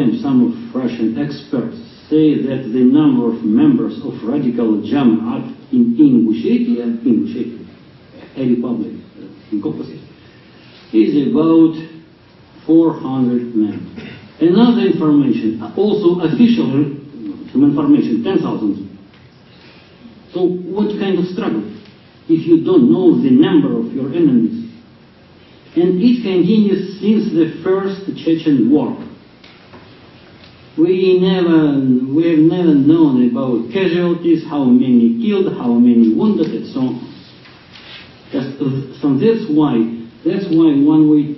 S4: Russian experts say that the number of members of radical Jamaat in Ingushetia, a republic in Caucasus, is about 400 men. Another information, also official some information, 10,000. So what kind of struggle if you don't know the number of your enemies? And it continues since the first Chechen war. We have never known about casualties, how many killed, how many wounded, and so on. So that's why when we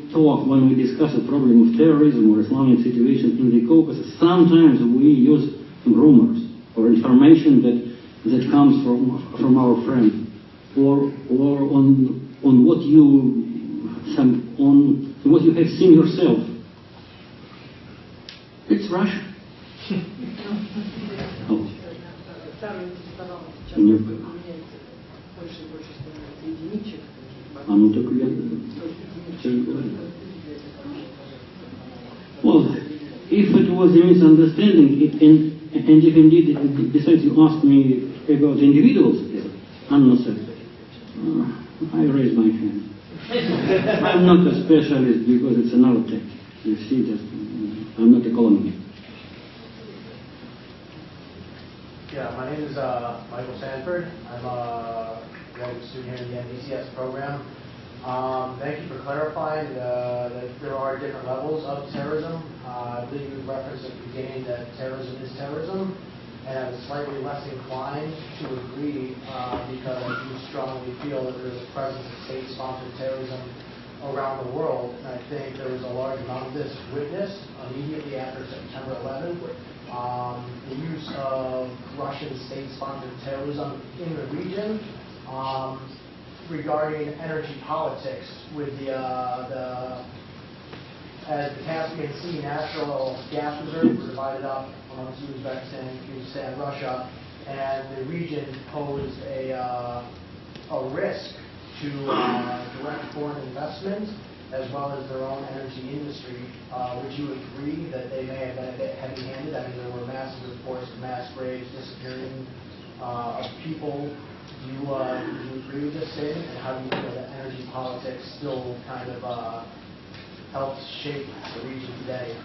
S4: discuss a problem of terrorism or Islamic situation in the Caucasus, sometimes we use rumors or information that comes from our friends, or on what you have seen yourself. It's Russia. Oh. Well, if it was a misunderstanding, and if indeed, besides you asked me about individuals, I'm not certain. I raise my hand. I'm not a specialist because it's another tech. You see, I'm not a columnist.
S5: Yeah, my name is Michael Sanford. I'm a graduate student here in the NDCS program. Thank you for clarifying that there are different levels of terrorism. I believe you referenced at the beginning that terrorism is terrorism, and I was slightly less inclined to agree because I do strongly feel that there is a presence of state-sponsored terrorism around the world, and I think there was a large amount of this witnessed immediately after September 11th. The use of Russian state-sponsored terrorism in the region regarding energy politics with as the Caspian Sea natural gas reserves were divided up amongst Uzbekistan, Russia, and the region posed a risk to direct foreign investment as well as their own energy industry. Would you agree that they may have been a bit heavy-handed? I mean, there were massive reports of mass graves, disappearing of people. Do you agree with this statement? And how do you feel that energy politics still kind of helps shape the region today?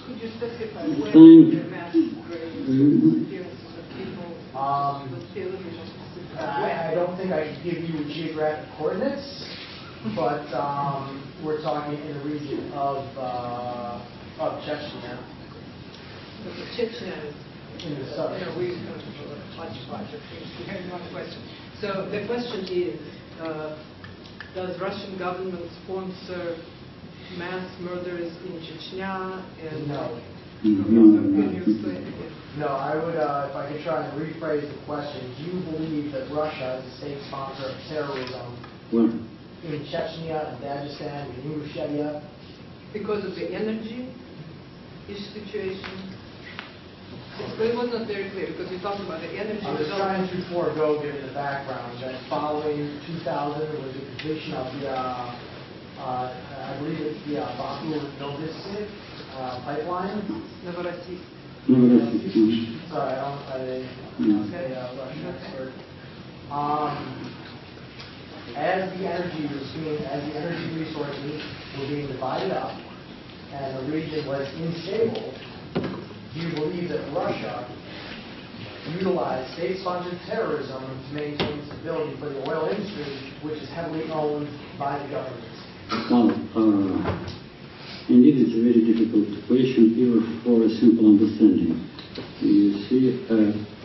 S8: Could you specify where the mass graves, disappearances of people was killed?
S5: I don't think I can give you geographic coordinates, but we're talking in the region of Chechnya.
S8: But the Chechnya,
S5: in the south.
S8: we much larger things. We have one question. So the question is, does Russian government sponsor mass murders in Chechnya? And
S5: No.
S8: Can you explain again?
S5: No, I would, if I could try and rephrase the question, do you believe that Russia is a state sponsor of terrorism
S4: Well,
S5: in Chechnya and Dagestan and Ingushetia?
S8: Because of the energy situation? It was not very clear because you talked about the energy.
S5: I was trying to forego giving the background that following 2000 was the completion of the, I believe it's the Baku-Novossibirsk pipeline.
S8: Novorossiysk.
S5: Sorry, I don't say Russian expert. As the energy resources were being divided up and the region was unstable, do you believe that Russia utilized state-sponsored terrorism to maintain stability for the oil industry, which is heavily owned by the government?
S4: well, indeed it's a very difficult question here for a simple understanding. You see,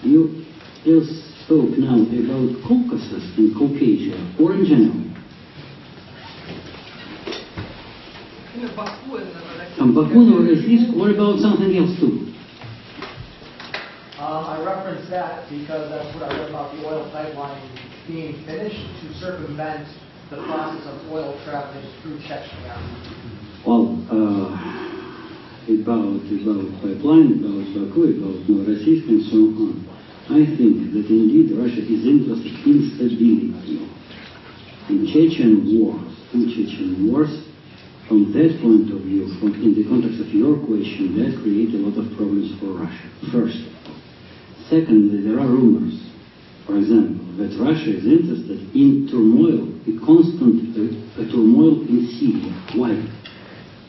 S4: you just spoke now about Caucasus and Caucasia, or in general.
S8: Baku and Novorossiysk.
S4: And Baku, Novorossiysk, what about something else too?
S5: I referenced that because that's what I read about the oil pipeline being finished to circumvent the process of oil traveling through Chechnya.
S4: Well, about pipeline, about Baku, about Novorossiysk and so on. I think that indeed Russia is interested in stability. In Chechen wars, two Chechen wars, from that point of view, in the context of your question, that creates a lot of problems for Russia. First. Secondly, there are rumors, for example, that Russia is interested in turmoil, a constant turmoil in Syria. Why?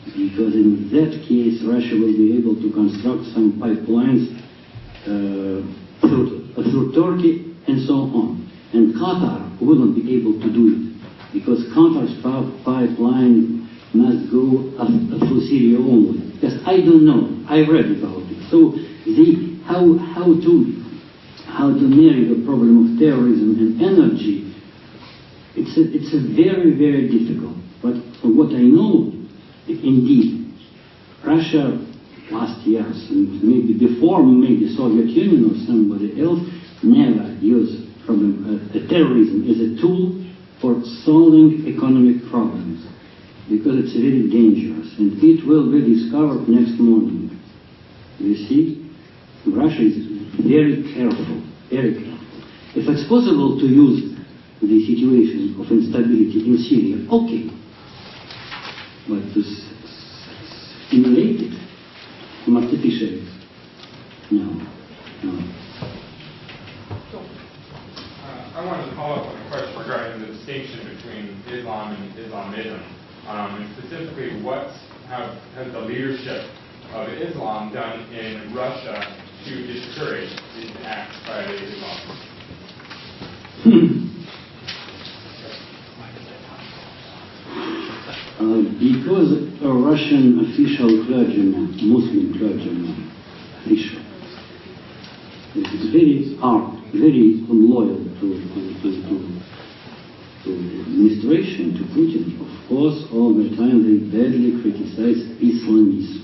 S4: Because in that case, Russia will be able to construct some pipelines through Turkey and so on. And Qatar wouldn't be able to do it, because Qatar's pipeline must go through Syria only. Yes, I don't know. I read about it. So how to marry the problem of terrorism and energy, it's a very, very difficult. But from what I know, indeed, Russia last years and maybe before, maybe Soviet Union or somebody else, never used terrorism as a tool for solving economic problems, because it's very dangerous and it will be discovered next morning. You see, Russia is very careful, very careful. If it's possible to use the situation of instability in Syria, okay. But to stimulate it artificially, no.
S10: I wanted to follow up on a question regarding the distinction between Islam and Islamism. And specifically, what has the leadership of Islam done in Russia to discourage these acts by the Islamists?
S4: Because a Russian official clergyman, Muslim clergyman, official, is very hard, very loyal to administration, to Putin. Of course, all the time they badly criticize Islamism.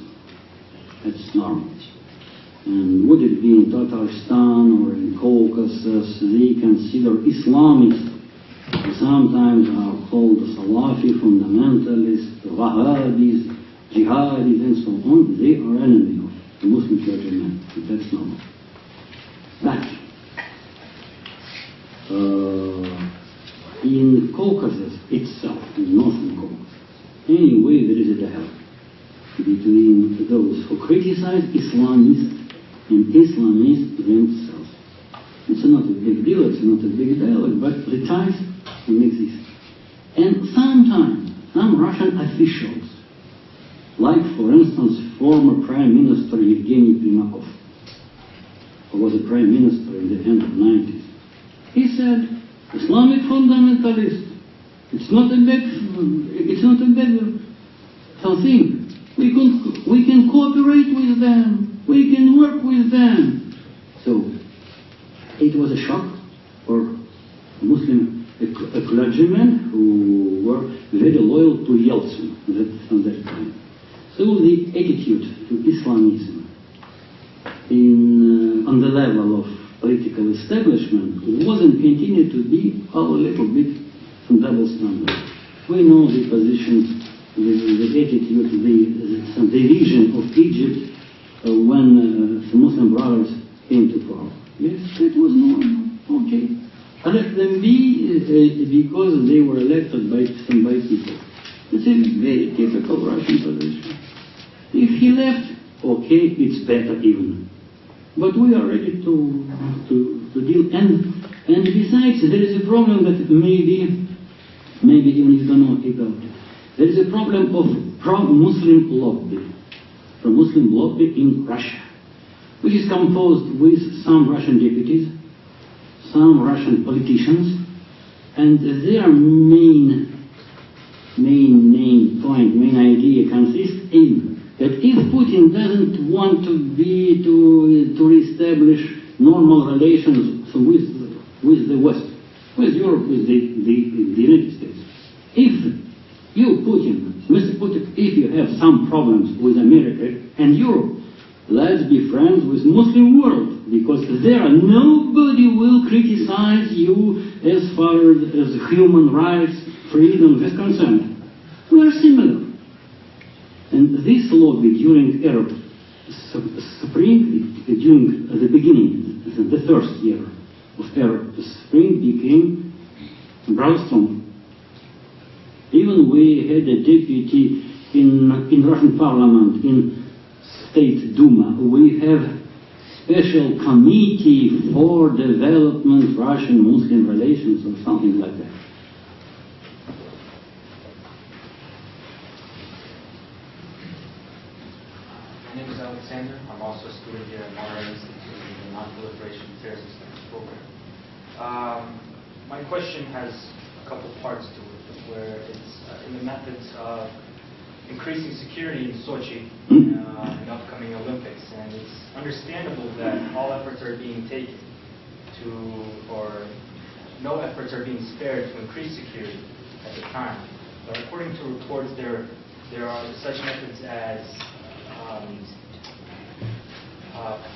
S4: That's normal. And would it be in Tatarstan or in Caucasus, they consider Islamists, sometimes are called Salafi fundamentalists, Wahhabis, Jihadis, and so on. They are enemy of the Muslim clergymen. That's normal. But in Caucasus itself, in northern Caucasus, anyway, there is a dialogue between those who criticize Islamists and Islamists themselves. It's not a big deal, it's not a big dialogue, but the ties exist. And sometimes some Russian officials, like for instance former Prime Minister Yevgeny Primakov, who was a Prime Minister in the end of the 90s, he said, Islamic fundamentalist, it's not a bad thing. We can cooperate with them. We can work with them. So it was a shock for Muslim clergymen who were very loyal to Yeltsin at that time. So the attitude to Islamism on the level of political establishment wasn't continued to be a little bit some double standard. We know the positions, the attitude, the vision of Egypt when the Muslim Brothers came to power. Yes, it was normal. Okay. Let them be because they were elected by people. It's a very typical Russian position. If he left, okay, it's better even. But we are ready to deal. And besides, there is a problem that maybe even you don't know about it. There is a problem of pro-Muslim lobby. Pro-Muslim lobby in Russia, which is composed with some Russian deputies, some Russian politicians, and their main point, main idea consists in that if Putin doesn't want to reestablish normal relations with the West, with Europe, with the United States, if you, Putin, Mr. Putin, if you have some problems with America and Europe, let's be friends with Muslim world, because there nobody will criticize you as far as human rights, freedom is concerned. We are similar. And this lobby during Arab Spring, during the beginning, the first year of Arab Spring, became rather strong. Even we had a deputy in Russian parliament, in State Duma. We have special committee for development Russian-Muslim relations or something like that.
S11: My name is Alexander. I'm also a student here at Monterey Institute in the Non-Proliferation Affairs and Studies program. My question has a couple parts to it, where it's in the methods of increasing security in Sochi in upcoming Olympics. And it's understandable that all efforts are being taken or no efforts are being spared to increase security at the time. But according to reports, there are such methods as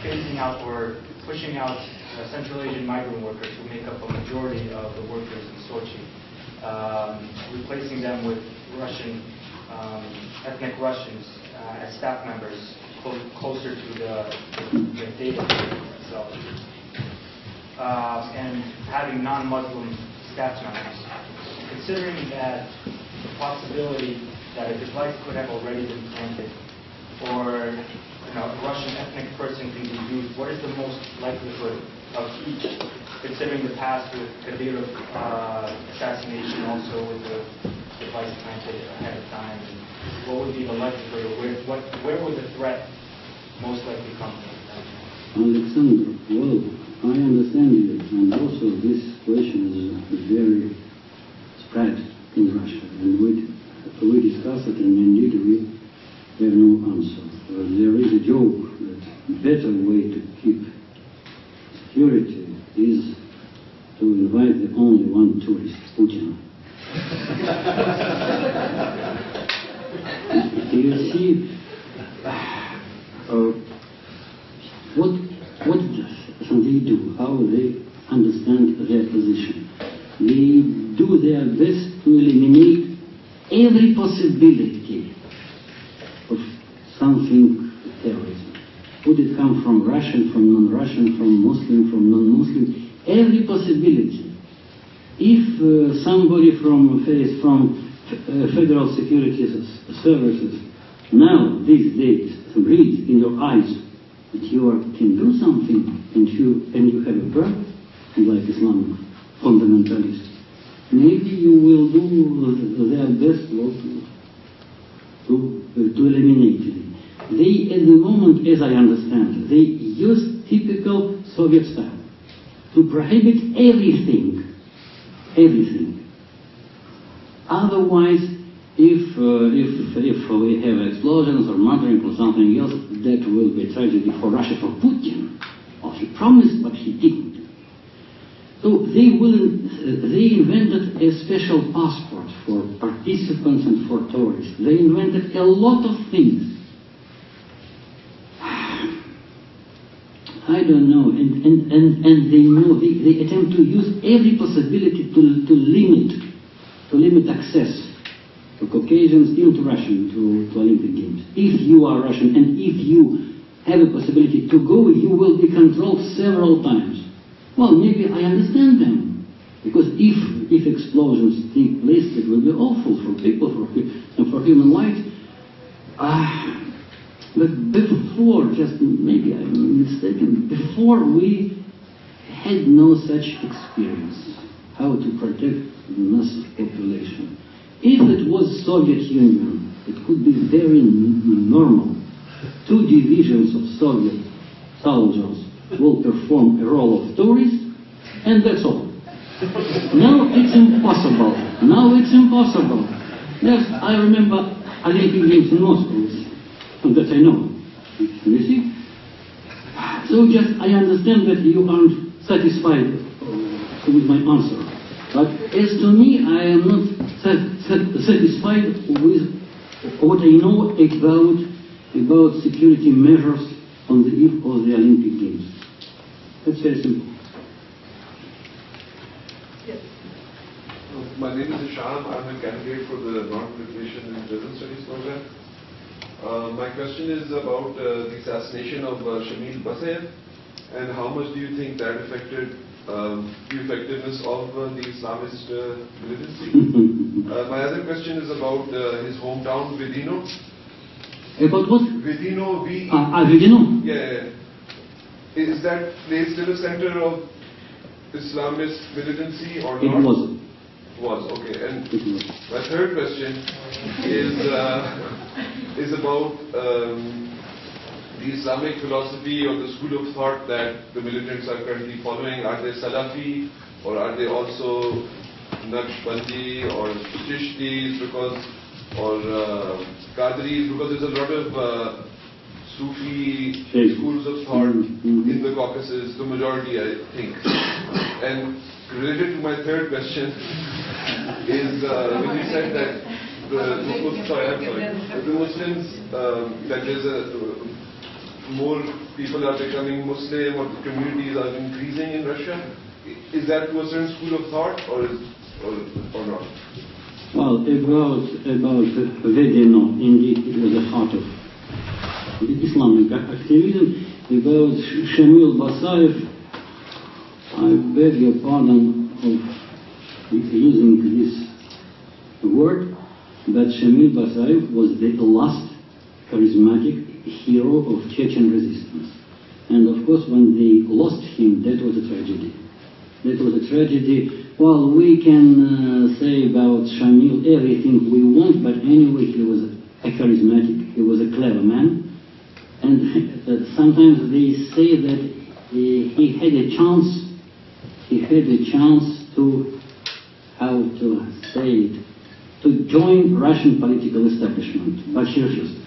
S11: phasing out or pushing out Central Asian migrant workers who make up a majority of the workers in Sochi, replacing them with Russian, ethnic Russians as staff members closer to the data itself, and having non-Muslim staff members. Considering that the possibility that a device could have already been planted, or a Russian ethnic person can be used, what is the most likelihood of each, considering the past with Kadyrov assassination, also with the device planted ahead of time? And what would be the likelihood, or where would the threat most likely come from?
S4: Alexander, well, I understand you, and also this question is very spread in Russia, and we discussed it, and indeed we have no answer. There is a joke that the better way to keep security is to invite the only one tourist, Putin. You see, what they do, how they understand their position. They do their best to eliminate every possibility of something terrorism. Would it come from Russian, from non-Russian, from Muslim, from non-Muslim? Every possibility. If somebody from Federal Security Services now, these days, reads in your eyes that you can do something and you have a birth, like Islamic fundamentalists, maybe you will do their best to eliminate it. They, at the moment, as I understand, they use typical Soviet style to prohibit everything. Otherwise, if we have explosions or murdering or something else, that will be a tragedy for Russia, for Putin. Oh, he promised, but he didn't. So they invented a special passport for participants and for tourists. They invented a lot of things. I don't know, and they know, they attempt to use every possibility to limit access to Caucasians into Russian, to Olympic Games. If you are Russian and if you have a possibility to go, you will be controlled several times. Well, maybe I understand them, because if explosions take place, it will be awful for people and for human life. But before, just maybe I'm mistaken, before we had no such experience, how to protect the massive population. If it was Soviet Union, it could be very normal. 2 divisions of Soviet soldiers will perform a role of tourists, and that's all. Now it's impossible. Now it's impossible. Yes, I remember Olympic Games in Moscow, that I know. You see? So just, I understand that you aren't satisfied with my answer. But as to me, I am not satisfied with what I know about security measures on the eve of the Olympic Games. That's very simple.
S8: Yes.
S12: My name is Isham. I'm a candidate for the Non-Proliferation and Prison Studies program. My question is about the assassination of Shamil Basayev, and how much do you think that affected the effectiveness of the Islamist militancy? My other question is about his hometown, Vidino.
S4: About what?
S12: Vidino,
S4: Vidino?
S12: Yeah. Is that place still a center of Islamist militancy or not?
S4: It was.
S12: Was, okay. And my third question is about the Islamic philosophy or the school of thought that the militants are currently following. Are they Salafi, or are they also Naqshbandi or Chishtis, or Qadris? Because there's a lot of Sufi schools of thought in the Caucasus, the majority, I think. And related to my third question is when you said that the Muslims, that there's more people are becoming Muslim, or the communities are increasing in Russia. Is that to a certain school of thought, or not?
S4: Well, about Vedeno, indeed, it was the heart of Islamic activism. About Shamil Basayev, I beg your pardon of using this word, but Shamil Basayev was the last charismatic hero of Chechen resistance. And of course, when they lost him, that was a tragedy. That was a tragedy. Well, we can say about Shamil everything we want, but anyway, he was a charismatic, he was a clever man. And sometimes they say that he had a chance to, how to say it, to join Russian political establishment, but he refused.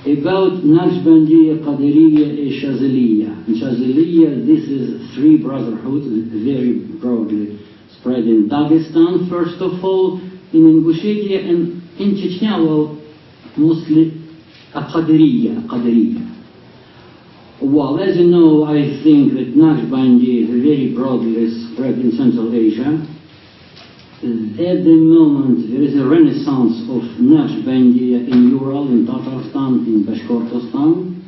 S4: About Naqshbandiya, Qadiriya, and Shaziliya. In Shaziliya, this is 3 brotherhoods, very broadly spread in Dagestan, first of all, in Ingushetia, and in Chechnya, well, mostly Qadiriya. Well, as you know, I think that Naqshbandi is very broadly spread in Central Asia. At the moment, there is a renaissance of Naqshbandiya in Ural, in Tatarstan, in Bashkortostan.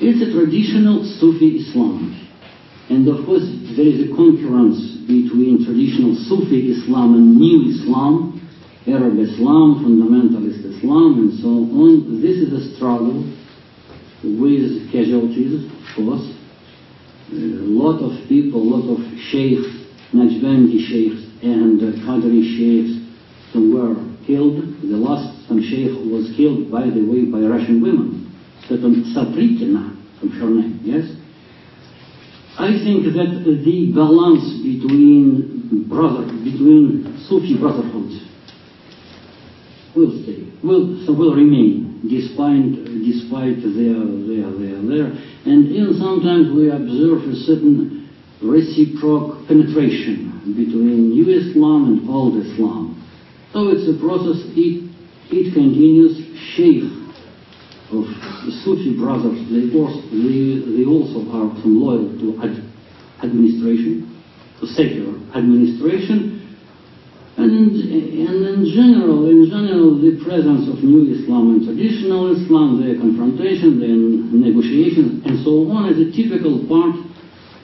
S4: It's a traditional Sufi Islam. And of course, there is a concurrence between traditional Sufi Islam and New Islam, Arab Islam, fundamentalist Islam, and so on. This is a struggle with casualties, of course. A lot of people, a lot of sheikhs, Naqshbandi sheikhs, and Qadri sheikhs who were killed. The last, some sheikh was killed, by the way, by Russian women. Sapritina from her name, yes? I think that the balance between Sufi brotherhoods will stay, will remain, despite their. And even sometimes we observe a certain reciprocal penetration between New Islam and Old Islam. So it's a process, it continues. Sheikh of the Sufi brothers, they also are some loyal to administration, to secular administration, and in general, the presence of new Islam and traditional Islam, their confrontation, their negotiations, and so on, is a typical part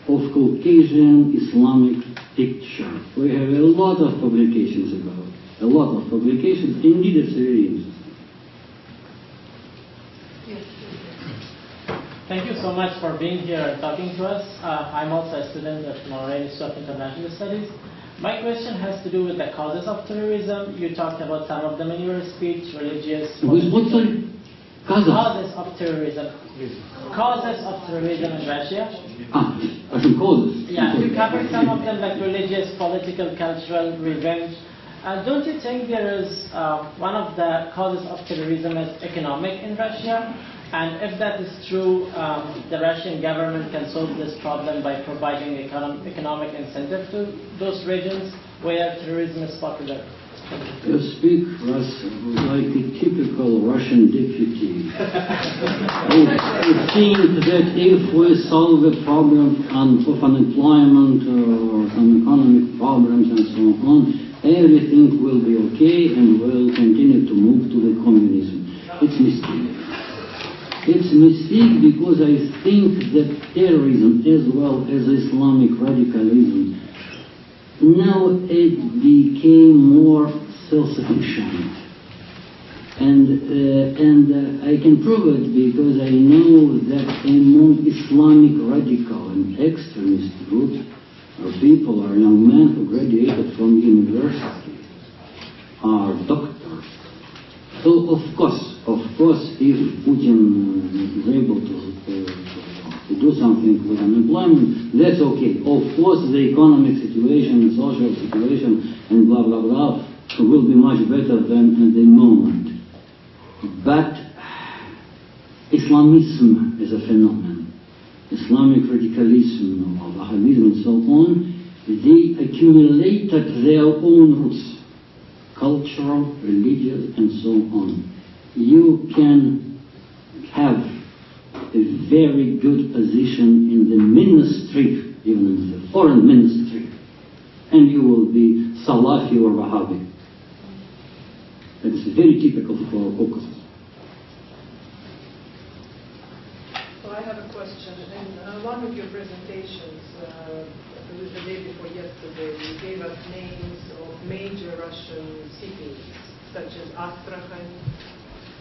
S4: of Caucasian Islamic picture. We have a lot of publications about it, a lot of publications. Indeed, it's very interesting.
S5: Thank you so much for being here and talking to us. I'm also a student at Moraine Institute of International Studies. My question has to do with the causes of terrorism. You talked about some of them in your speech, religious...
S4: With what, sorry?
S5: Causes of terrorism. Causes of terrorism in Russia.
S4: Some causes.
S5: Yeah, you covered some of them, like religious, political, cultural, revenge. Don't you think there is one of the causes of terrorism is economic in Russia? And if that is true, the Russian government can solve this problem by providing economic incentive to those regions where terrorism is popular.
S4: You speak Russian like a typical Russian deputy. I think that if we solve the problem of unemployment or some economic problems and so on, everything will be okay and we'll continue to move to the communism. It's mistake. It's a mistake because I think that terrorism as well as Islamic radicalism now it became more self-sufficient. And I can prove it because I know that among Islamic radical and extremist groups are people, are young men who graduated from university, are doctors. So of course, if Putin is able to do something with unemployment, that's okay. Of course, the economic situation, the social situation, and blah, blah, blah, will be much better than at the moment. But Islamism is a phenomenon. Islamic radicalism, or Wahhabism, and so on, they accumulated their own roots, cultural, religious, and so on. You can have a very good position in the ministry, even in the foreign ministry, and you will be Salafi or Wahhabi. It's very typical for Caucasus.
S8: So I have a question. In one of your presentations, it was the day before yesterday, you gave us names of major Russian cities, such as Astrakhan,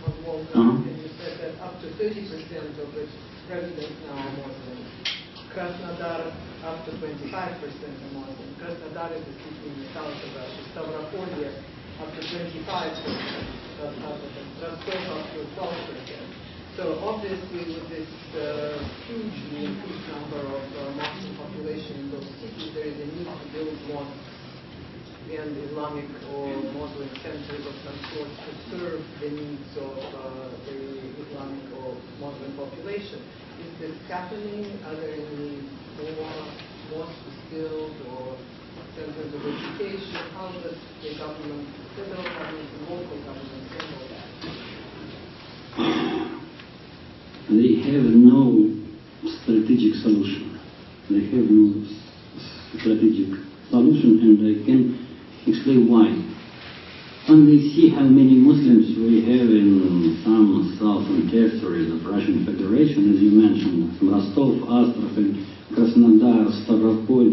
S8: or Volga, and you said that up to 30% of its residents now are Muslim. Krasnodar, up to 25% are Muslim. Krasnodar is a city in the south of Russia. Stavropol, up to 25%. Rostov, up to 12%. So obviously, with this hugely increased number of Muslim population in those cities, there is a need to build mosques and Islamic or Muslim centers of some sort to serve the needs of the Islamic or Muslim population. Is this happening? Are there any more mosques built or centers of education? How does the government, federal government, and local government handle that?
S4: They have no strategic solution. They have no strategic solution, and I can explain why. When we see how many Muslims we have in some southern territories of Russian Federation, as you mentioned, Rostov, Astrakhan, Krasnodar, Stavropol,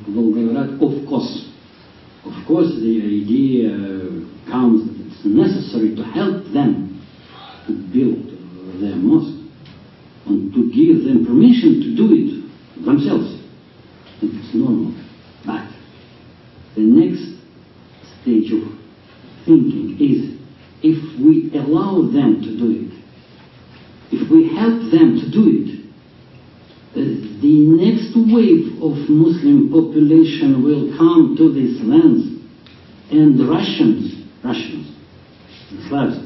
S4: Volgograd, of course the idea comes that it's necessary to help them to build their mosque and to give them permission to do it themselves. And it's normal. But the next stage of thinking is, if we allow them to do it, if we help them to do it, the next wave of Muslim population will come to these lands, and the Russians, the Slavs,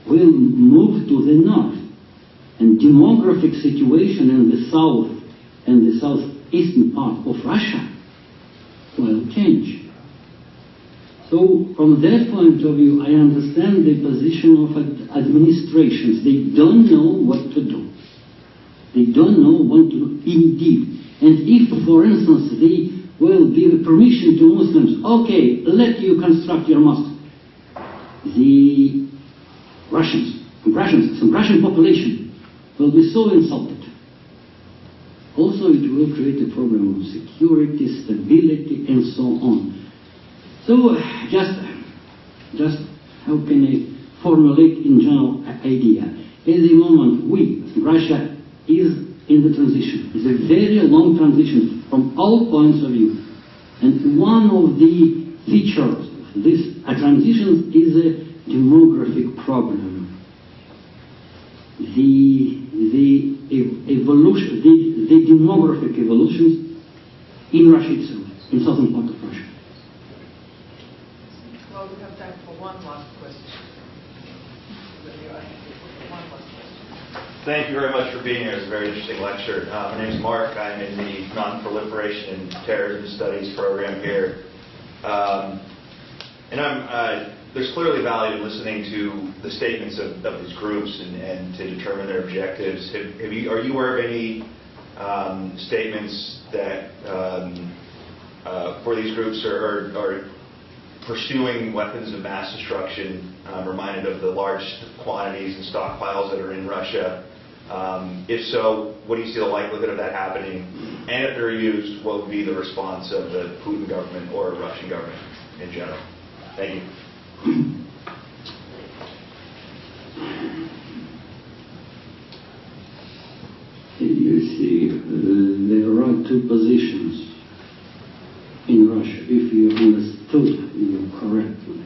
S4: will move to the north, and demographic situation in the south and the southeastern part of Russia will change. So from that point of view, I understand the position of administrations. They don't know what to do. They don't know what to do indeed. And if, for instance, they will give permission to Muslims, okay, let you construct your mosque, the Russians, some Russian population will be so insulted. Also, it will create a problem of security, stability, and so on. So, just how can I formulate in general idea? At the moment, Russia is in the transition. It's a very long transition from all points of view. And one of the features of this transition is a demographic problem. The evolution, the demographic evolutions in Russia itself, in southern part of Russia.
S8: Well, we have time for one last question. One last question.
S13: Thank you very much for being here. It's a very interesting lecture. My name is Mark. I'm in the Non-Proliferation and Terrorism Studies program here. There's clearly value in listening to the statements of these groups and to determine their objectives. Are you aware of any statements that for these groups are pursuing weapons of mass destruction? I'm reminded of the large quantities and stockpiles that are in Russia. If so, what do you see the likelihood of that happening? And if they're used, what would be the response of the Putin government or Russian government in general? Thank you.
S4: You see, there are two positions in Russia, if you understood you correctly.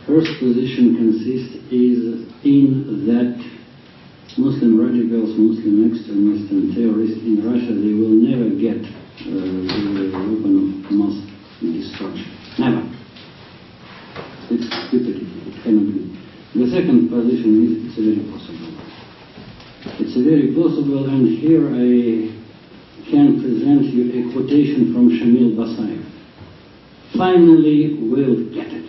S4: First position consists in that Muslim radicals, Muslim extremists and terrorists in Russia, they will never get the weapon of mass destruction. Never. It's stupidity. It cannot be. The second position is it's very possible. It's very possible, and here I can present you a quotation from Shamil Basayev. Finally, we'll get it.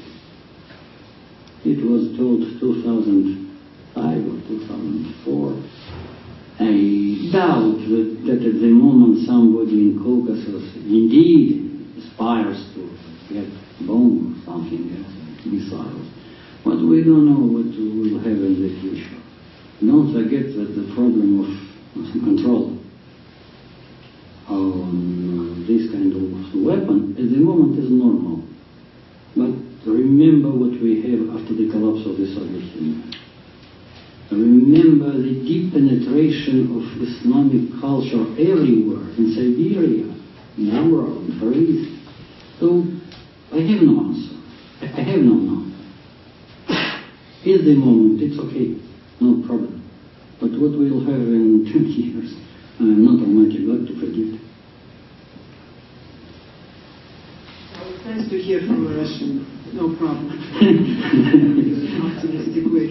S4: It was told 2005 or 2004. I doubt that at the moment somebody in Caucasus indeed aspires to get bomb or something else. Missiles. But we don't know what we'll have in the future. Don't forget that the problem of control on this kind of weapon at the moment is normal. But remember what we have after the collapse of the Soviet Union. Remember the deep penetration of Islamic culture everywhere, in Siberia, in Europe, in Far East. So I have no answer. I have no now. At the moment, it's okay, no problem. But what we'll have in 20 years, I'm not Almighty God to predict.
S1: Well, it's nice to hear from a Russian. No problem. Optimistic way.